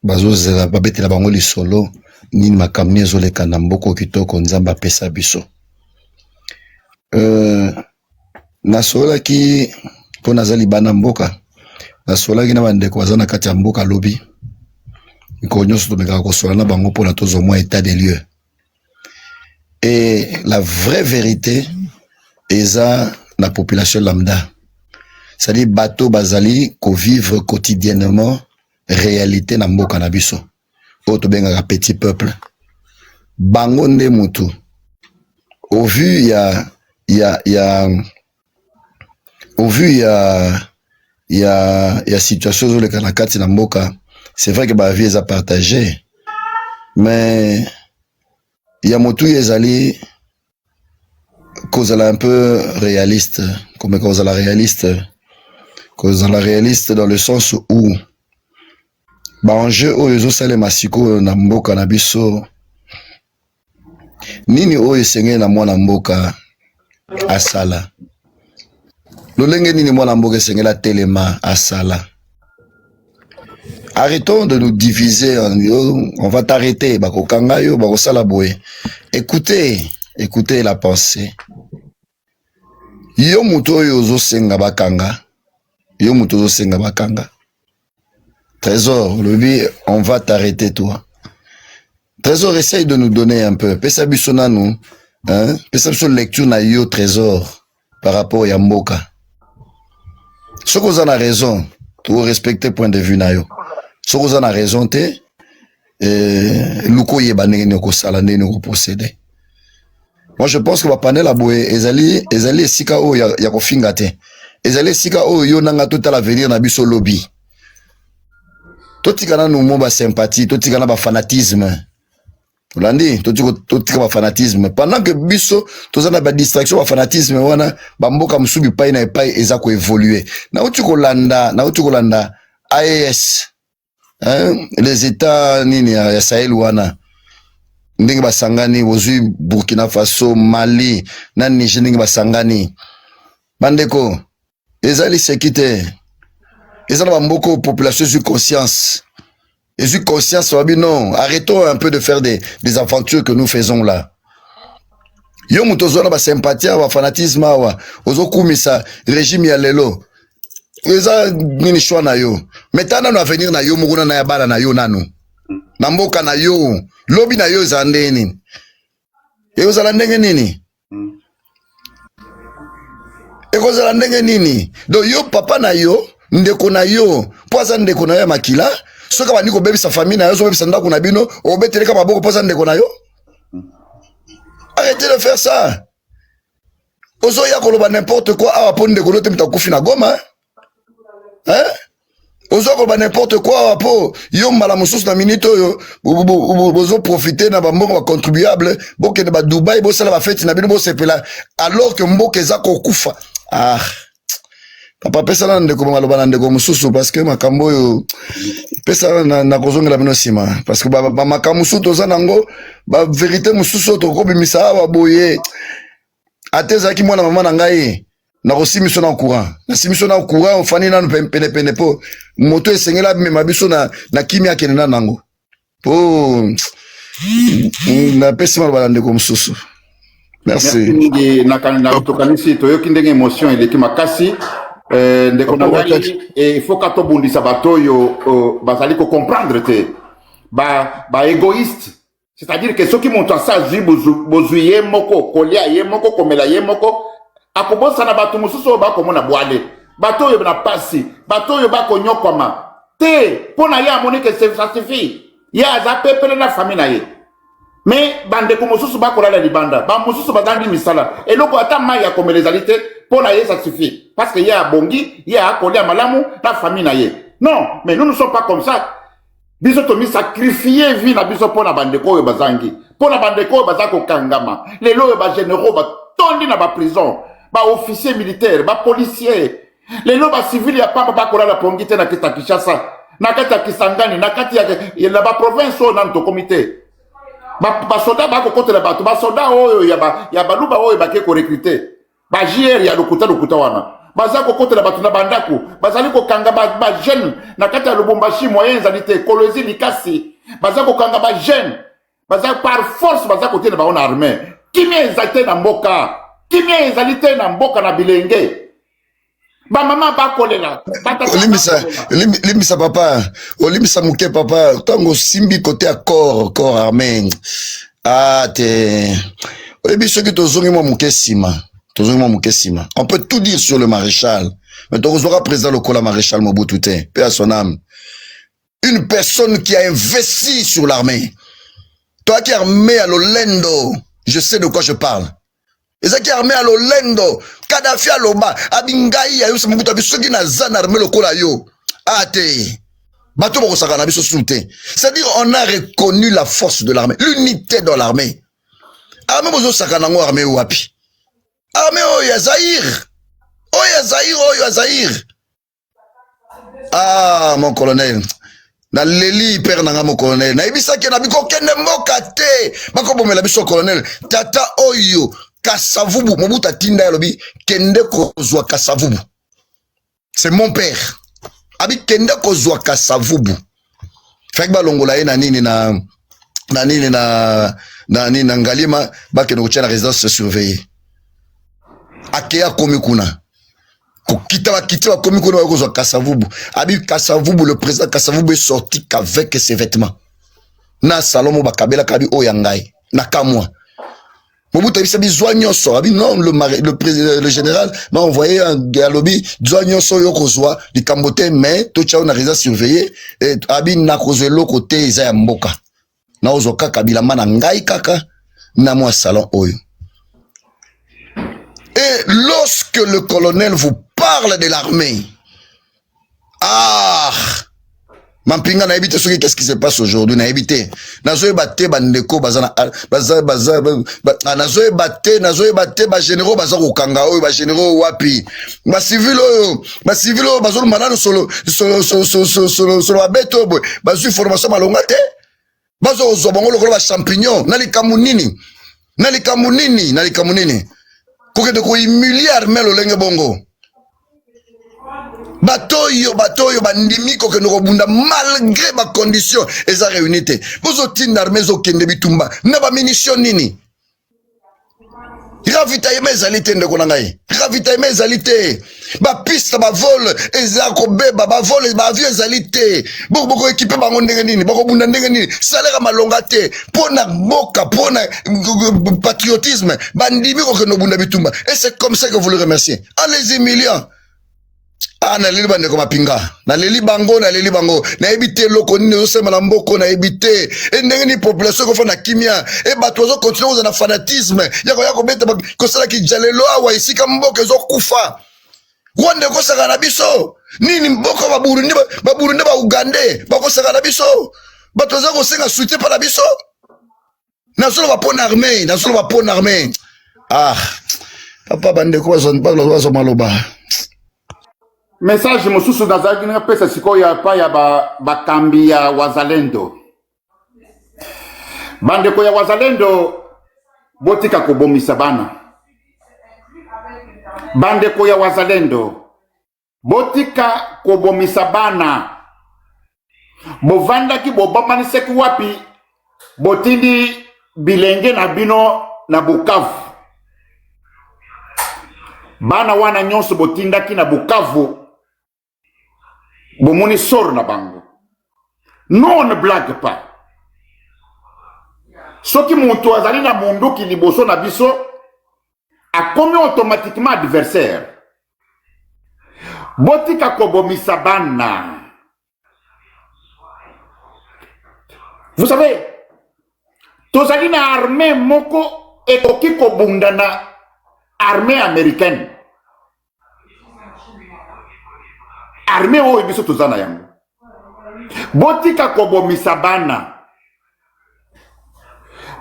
bazozela babetela bango lisolo nini makambo ezoleka na mboka kitoko nzambe apesa biso. Nasolaki mpo nazali bana mboka, nasolaki na bandeko baza na kati ya mboka lobi mikolo nyonso tomekaka kosola na bango mpona tozomwa état des lieux. Et la vraie vérité eza la population lambda. C'est-à-dire bateau bazali ko vivre quotidiennement réalité na mboka na biso. Oto benga petit peuple. Bango nde mutu. Au vu il y a situation zo le kanakati na mboka. C'est vrai que ba vie est partagée. Mais il y a mutu ezali cause un peu réaliste, comme cause la réaliste dans le sens où ba enjeu oyo ezosalema sikoyo na mboka na biso nini oyo esengeli na mwana mboka asala lolenge nini mwana mboka esengeli atelema asala. Arrêtons de nous diviser, on va t'arrêter, bakokanga yo, bakosala boye. Écoutez la pensée. Yo muto yo zo senga bakanga. Yo muto zo senga bakanga. Trésor, on va t'arrêter toi. Trésor, essaye de nous donner un peu. Pesa biso na nous, hein? Pesa biso lecture na yo Trésor par rapport à Mboka. Ce qu'on a raison, tu respecter point de vue na yo. Ce qu'on a raison te, luko yeba ndenge ni kosala ndenge ni procéder. Moi je pense que va panel la boye ezali esika o ya kofinga te. Ezali esika o yo nanga tout à l'avenir na biso lobby. Totikana no mo ba sympathie, totikana ba fanatisme. Olandi, totika ba fanatisme. Pendant que biso tozana ba distraction ba fanatisme wana ba mboka musubi pai na pai eza ko évoluer. Na uti kolanda AES. Hein? Les États nini ya Sahel wana ndenge basangani ozui Burkina Faso, Mali na Niger ndenge basangani bandeko ezali sekite ezala bamboko population sur conscience et sur conscience wabi non arrêtons un peu de faire des aventures que nous faisons là yo mutozona ba sympathie ba fanatisme wa ozokumisa régime ya lelo eza nini choix na yo metana no avenir na yo mukuna na ya bala na yo nanu na mboka na yo lobi na yo za ndeni ekozala ndenge nini ekozala ndenge nini do yo papa na yo ndeko na yo poza ndeko na yo makila soka bani ko bebisa famille na yo so bebisa ndako na bino obeteleka maboko poza ndeko na yo. Arrêtez de faire ça. Ozo ya koloba n'importe quoi awa po ndeko no te mutakufi na Goma. Hein? Ozo koloba n'importe quoi awa po yo mala mususu na minute oyo bozo profiter na bambongo ba contribuable boke na ba Dubai bo sala ba fête na bino bo sepela alors que mboka eza kokufa. Ah. Papa pesa na ndeko maloba na ndeko mususu parce que makambo yo pesa na kozongela bino sima parce que ba makambo mususu toza nango ba vérité mususu to ko bimisa awa boye ateza ki mwana mama na ngai na kosimiso na courant na simiso na courant fani na pene po moto esengela mema biso na kimia kenena nango po na pesa maloba na ndeko mususu. Merci. Na tokanisi toyoki ndenge émotion eleki makasi ndeko na ngai il faut ka tobundisa bato yo bazali ko comprendre te ba égoïste, c'est-à-dire que ceux qui montent ça bozuye moko kolia ye moko komela ye moko akobosa na bato mususu ba komona bwale bato yo na pasi bato yo ba konyokoma te pona ya monike ça suffit ya za pepele na famille na ye mais bande ko mususu ba kolala libanda ba mususu bazandi misala eloko ata mai ya komelezalite pona ye ça suffit parce que ya bongi ya kolia malamu na famille na ye. Non, mais nous ne sommes pas comme ça. Biso to mi sacrifier vie na biso pona bande ko bazangi pona bande ko bazako kangama lelo ba généraux ba tondi na ba prison ba officier militaire ba policier lelo ba civil ya pamba ba kolala pongite na kita Kinshasa na kata Kisangani na kati ya ba province o na to comité ba soda ba ko kotela ba to ba soda oyo ya ba luba oyo ba ke ko recruter ba JR ya lokuta wana bazako kotela ba tuna bandako bazali ko kanga ba jeune na kati ya Lubumbashi moyen zalite Kolwezi Likasi bazako kanga ba jeune bazako par force bazako tena ba on armée kimia ezalite na mboka kimia ezalite na mboka na bilenge ba mama ba kolela Olimisa papa olimisa muke papa tango simbi côté à corps armé ah te olimisa ki tozongi mo muke sima. On peut tout dire sur le maréchal, mais tu auras président le Kola maréchal Mobutu, paix à son âme. Une personne qui a investi sur l'armée. Toi qui es armé à l'Olendo, je sais de quoi je parle. Et ça qui est armé à l'Olendo, Kadhafi à l'Oba, Abingaï, Ayus Mobutu, ceux qui n'ont pas armé le Kola yo. Ate. C'est-à-dire, on a reconnu la force de l'armée, l'unité dans l'armée. Armée bozo sakanango armée wapi. Armée oya Zahir. Ah, mon colonel. na leli père nanga mo colonel na ibisaki na biko kende mboka te bako bomela biso colonel tata oyo Kasavubu Mobutu tinda yalobi kende kozwa Kasavubu c'est mon père abi kende kozwa Kasavubu fek ba longola ye na nini na ngalima bakende ko tshela résidence surveillée akeya komi kuna kokita komi kuna kozwa Kasavubu abi Kasavubu le président Kasavubu est sorti qu'avec ses vêtements na Salomo bakabela kabi oyangai na kamwa Mobutu a besoin de non, le général m'a envoyé un galobi, Zouagnoso Yokozwa, du Cambote, mais tout le monde a résidence surveillée, et Abi Nakozelo côté Isaiah Mboka. Na Ozoka Kabila Manangai Kaka, Namwa Salon Oyo. Et lorsque le colonel vous parle de l'armée, Mampinga na évité ce qu'est-ce qui se passe aujourd'hui na évité nazoe baté bandeko bazana nazoe baté ba généraux baza ko kanga oyo ba généraux wapi ba civil oyo bazolo manano solo babeto boy bazu formation malonga te bazo zobongo lokolo ba champignon nalikamu nini ko de ko humilier armée lolenge bongo Batoyo bandimiko que nous rebunda malgré ma condition et sa réunité. Vous êtes armée zo kende bitumba na ba munition nini. Ravitaillement ezalité ndeko nangai. Ravitaillement ezalité. Ba piste ba vol ezako beba ba vol ba avion ezalité. Boko équipé bango ndenge nini, boko bunda ndenge nini. Salaire malonga te pona boka pona patriotisme bandimiko que nous bunda bitumba. Et c'est comme ça que vous le remerciez. Allez humiliants. Na leli bande ko mapinga na leli bango na ebité loko nini osema na mboko na ebité e ndenge ni population ko fana kimia e bato zo continuer na fanatisme yako beta ko sala ki jalelo awa isika mboko zo kufa wonde ko saka na biso nini mboko ba Burundi ba Uganda ba ko saka na biso bato zo ko senga soutien pa na biso na solo ba pona armée papa bande ko zo maloba message mosusu nazalaki nga pesa sikoyo ya pa ya bakambi ya wazalendo bandeko ya wazalendo botika kobomisa bana bandeko ya wazalendo botika kobomisa bana bovandaki bobomaniseki wapi botindi bilenge na bino na Bukavu bana wana nyonso botindaki na Bukavu bomoni sor na bango. Non, on ne blague pas. Ce qui monte azali na mondo ki liboso na biso a commis automatiquement adversaire. Botika kobomisa bana. Vous savez, tozali na armée moko ekoki kobunda na armée américaine. Armée o biso tozana yango. Botika kobomisa bana.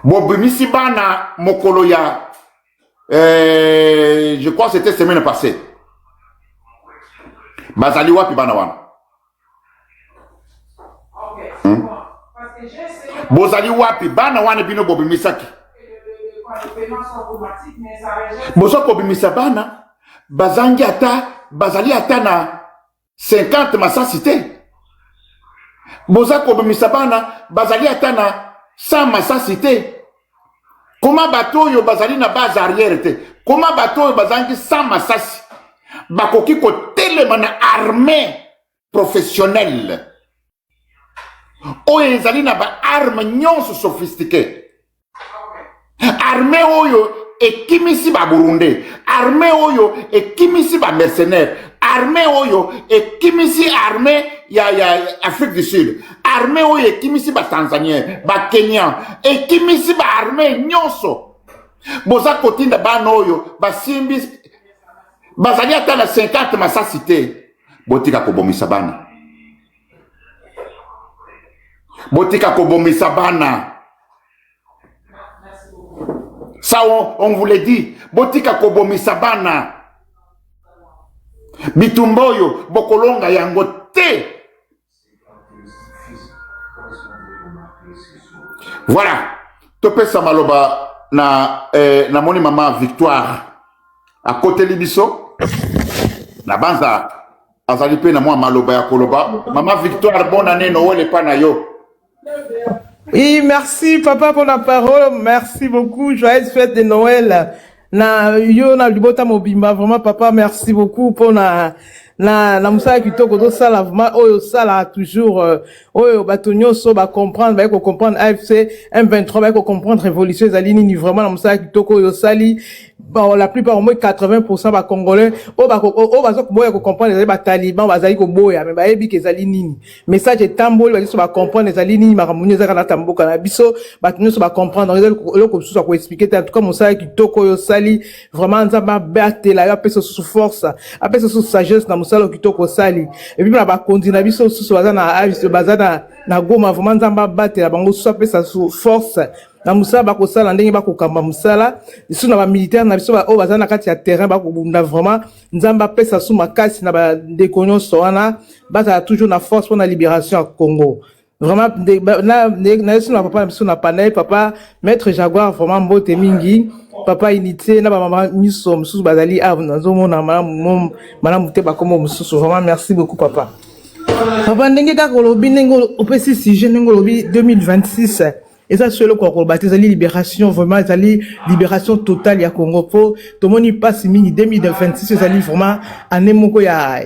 Bobimisi bana mokolo ya je crois que c'était semaine passée. Bazali wapi bana wana? Bozali wapi bana wana bino bobimisaki? Bozo kobimisa bana bazangi ata bazali ata na 50 masasité. Boza kobimisa bana bazali ata na 100 masasité. Comment bateau yo bazali na base arrière te? Comment bateau yo bazangi 100 masasi? Bakoki ko telema na armée professionnelle. Oyo ezali na ba arme nyonso sophistiquée. Armée oyo ekimisi ba Burundi, armée oyo ekimisi ba mercenaires, armée oyo ekimisi armée ya Afrique du Sud, armée oyo ekimisi ba Tanzanien, ba Kenya, ekimisi ba armée nyonso. Boza kotinda bana oyo ba simbi bazali ata na 50 masasité. Botika kobomisa bana. Botika kobomisa bana. Ça, on vous l'a dit. Botika kobomisa bana. Bitumboyo, bokolonga yango te. Voilà. Topesa maloba na moni maman Victoire. À côté libiso. Na banza. Azali pe na moi maloba ya koloba. Maman Victoire, bonne année Noël et pas na yo. Oui, merci papa pour la parole. Merci beaucoup. Joyeuse fête de Noël. Na yo na libota mobimba. Vraiment papa, merci beaucoup pour na musala kitoko to sala vraiment oyo sala toujours oyo batonyo so ba comprendre ba ko comprendre AFC M23 ba ko comprendre révolution zalini ni vraiment na musala kitoko oyo sali bon la plupart au moins 80% ba congolais o ba zo boya ko comprendre les ba taliban ba zali ko boya mais ba yebi ke zalini ni message etamboli ba so ba comprendre zalini makamunyo zaka na tamboka na biso batonyo so ba comprendre le ko so ko expliquer en tout cas musala kitoko oyo sali vraiment nzamba batela ya pesa sous force apesa sous sagesse na musala kitoko sali et puis na ba kondina biso sous bazana bazana na goma vraiment nzamba batela bango sous apesa sous force na musala bako sala ndenge bako kamba musala biso na ba militaire na biso ba o bazana kati ya terrain bako bunda vraiment nzamba pesa sous makasi na ba dekonyo soana bata toujours na force pour la libération à Congo. Vraiment na papa biso na panel papa maître Jaguar vraiment mbote mingi papa inité na ba mama miso mususu bazali na zomo na madame te ba komo mususu vraiment merci beaucoup papa. Papa ndenge ka kolobi ndenge opesi sujet ndenge kolobi 2026 et ça c'est le quoi kolobati zali libération vraiment zali libération totale ya Congo po to moni passe mini 2026 zali vraiment année moko ya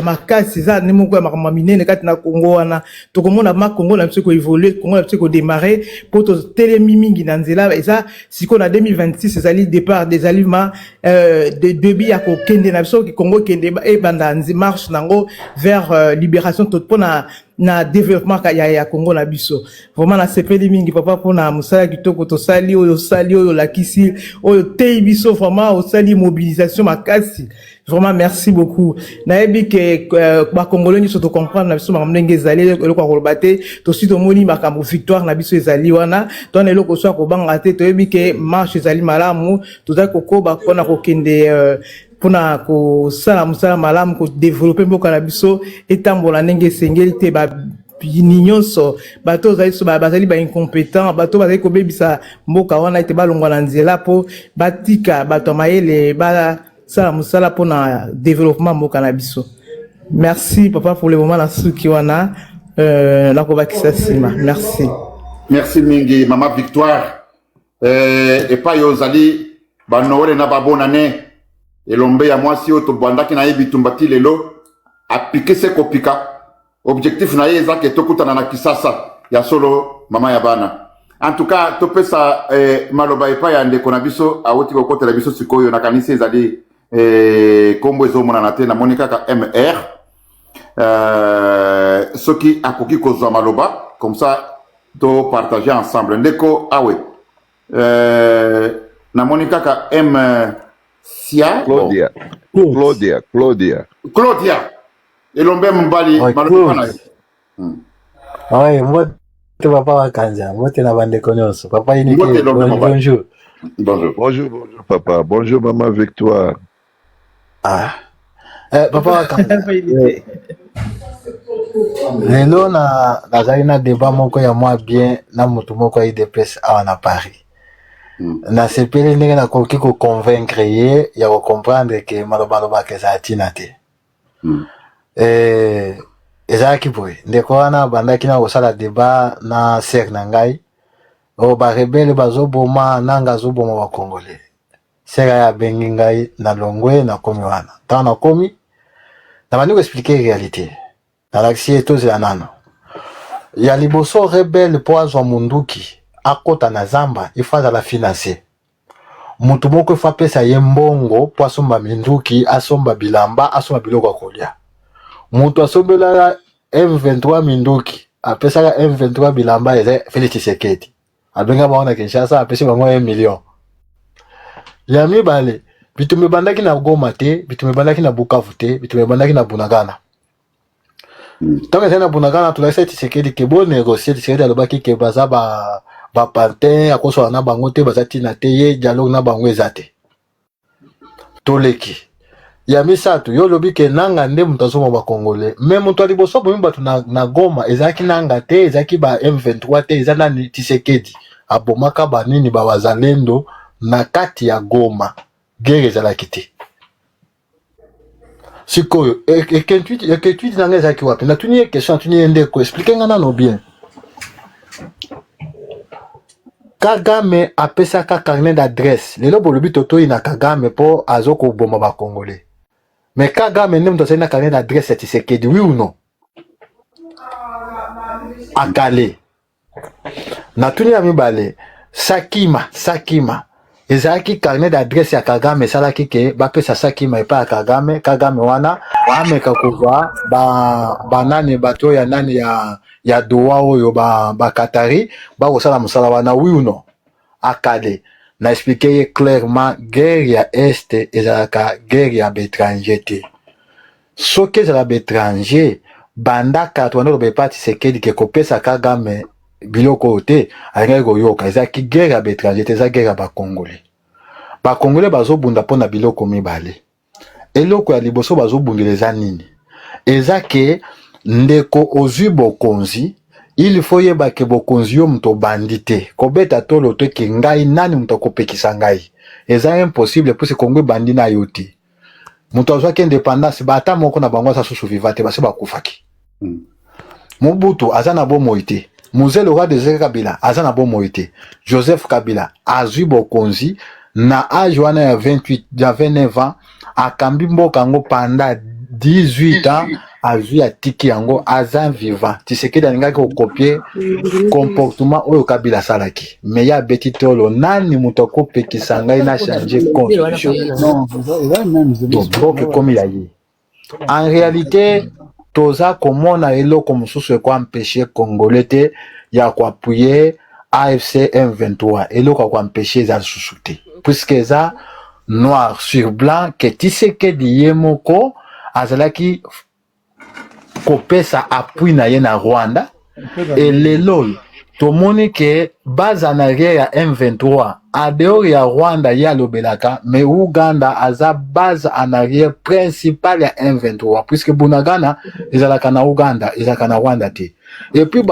makasi za année moko ya makamamine ne kati na Congo wana to komona ma Congo na msiko évoluer Congo na msiko démarrer pour to telemi mingi na nzela et ça siko na 2026 zali départ des aliments de début ya ko kende na biso ki Congo kende e banda nzi marche nango vers libération totale na développement ya Congo na biso vraiment na sepeli mingi papa pona musala kitoko to sali oyo lakisi oyo tei biso vraiment au sali mobilisation makasi vraiment merci beaucoup na ebi ke ba congolais surtout comprendre na biso ndenge ezali eloko kolobate to sito moni makambo victoire na biso ezali wana to na eloko so ko banga te to ebi ke marche ezali malamu to za kokoba kona kokende pona ko sala musala malamu ko développer mboka na biso etambola ndenge sengeli te ba nyonso bato zali so bazali ba incompétent bato bazali ko bebisa mboka wana ete balongwa na nzela po batika bato mayele ba sala musala pona développement mboka na biso. Merci papa pour le moment na suki wana na ko bakisa sima merci. Merci mingi maman Victoire et pas yo zali ba Noël na ba bonne année elombe ya mwasi oto bwandaki na yebi tumbati lelo apike se kopika objectif na yeza ke tokutana na kisasa ya solo mama ya bana en tout cas topesa maloba epa ya ndeko na biso awoti kokotela biso sikoyo na kanisa ezali kombo ezomona na te na monika ka MR soki akoki kozwa maloba comme ça to partager ensemble ndeko awe na monika ka M Sia Claudia. elombe mbali maloba na ouais moi te papa wa kanja moi te na bande nyonso papa ini bonjour papa bonjour maman Victoire papa wa kanja lelo nazali na débat moko ya moi bien na mutu moko IDPS awa na Paris na sepeli ndenge nakoki ko convaincre ye ya ko comprendre que maloba ke za tina te ezalaki boye ndeko wana bandaki na kosala débat na ser na ngai o barebele bazoboma nanga azoboma bakongole sera ya bengi ngai na longwe na komi wana ntango na komi na bandi koexplike réalité na laksi etozela nano ya liboso rebele po azwa munduki akota na zamba ifo azala finance mutu moko ifo apesa ye mbongo po asomba minduki asomba bilamba asomba biloko ya kolia mutu asombela M23 minduki apesaka M23 bilamba eza Félix Tshisekedi abenga bango na Kinshasa apesi bango 1 million ya mibale bitume bandaki na Goma te bitume bandaki na Bukavu te bitume bandaki na Bunagana tant que na Bunagana tulasa Tshisekedi ke bo négocier Tshisekedi alobaki ke baza ba pantin akoso na bango te bazati na te ye dialogue na bango ezate toleki ya misato yo lobi ke nanga nde mutu azoma ba congolais mais mutu aliboso bomi batu na Goma ezaki nanga te ezaki ba M23 te eza nani Tshisekedi abomaka banini ba wazalendo na kati ya Goma guerre ezalaki te sikoyo eketwidi nanga ezaki wapi natuni question natuni ndeko explique nga nano bien Kagame apesaka carnet d'adresse lelo bolobi totoi na Kagame po azoko boma ba congolais mais Kagame nde mutu asali na carnet d'adresse ya Tshisekedi oui ou non akale natuni ya mibale Sakima ezalaki carnet d'adresse ya Kagame esalaki ke bapesa Sakima epa ya Kagame wana ameka kozwa banani bato ya nani ya doa oyo bakatari bakosala mosala wana oui ou non akale na explique ye clairement guerre ya este ezalaka guerre ya bétranger te soki ezala bétranger bandaka twana lobe pa Tshisekedi ke kopesa Kagame biloko oyo te alingaki koyoka ezalaki guerre ya bétranger te eza guerre ya bakongolais bazobunda mpo na biloko mibale eloko ya liboso bazobundela eza nini eza ke ndeko ozwi bokonzi il faut yeba ke bokonzi yo mutu obandi te kobeta tolo to ke ngai nani mutu akopekisa ngai eza impossible pusi Kongo ebandi na yo te mutu azwaki indépendance bata moko na bango asa susu viva te basi bakufaki Mobutu aza na bomoi te Mzee Laurent Désiré Kabila aza na bomoi te Joseph Kabila azwi bokonzi na âge wana ya 29 ans akambi mboka yango pendant 18 ans azwi atiki yango aza vivant Tshisekedi alingaki kokopier comportement oyo Kabila salaki mais ya beti tolo nani mutu akopekisa ngai na changer constitution donc comme il a dit en réalité toza komona eloko mosusu eko empêcher congolais te ya koapuye AFC M23 eloko ko empêcher za susu te puisque eza noir sur blanc que Tshisekedi yemoko azalaki kopesa appui na ye na Rwanda et lelo tomoni ke base en arrière ya M23 en dehors ya Rwanda ya lobelaka mais Uganda aza base en arrière principale ya M23 puisque Bunagana ezalaka na Uganda ezalaka na Rwanda te et puis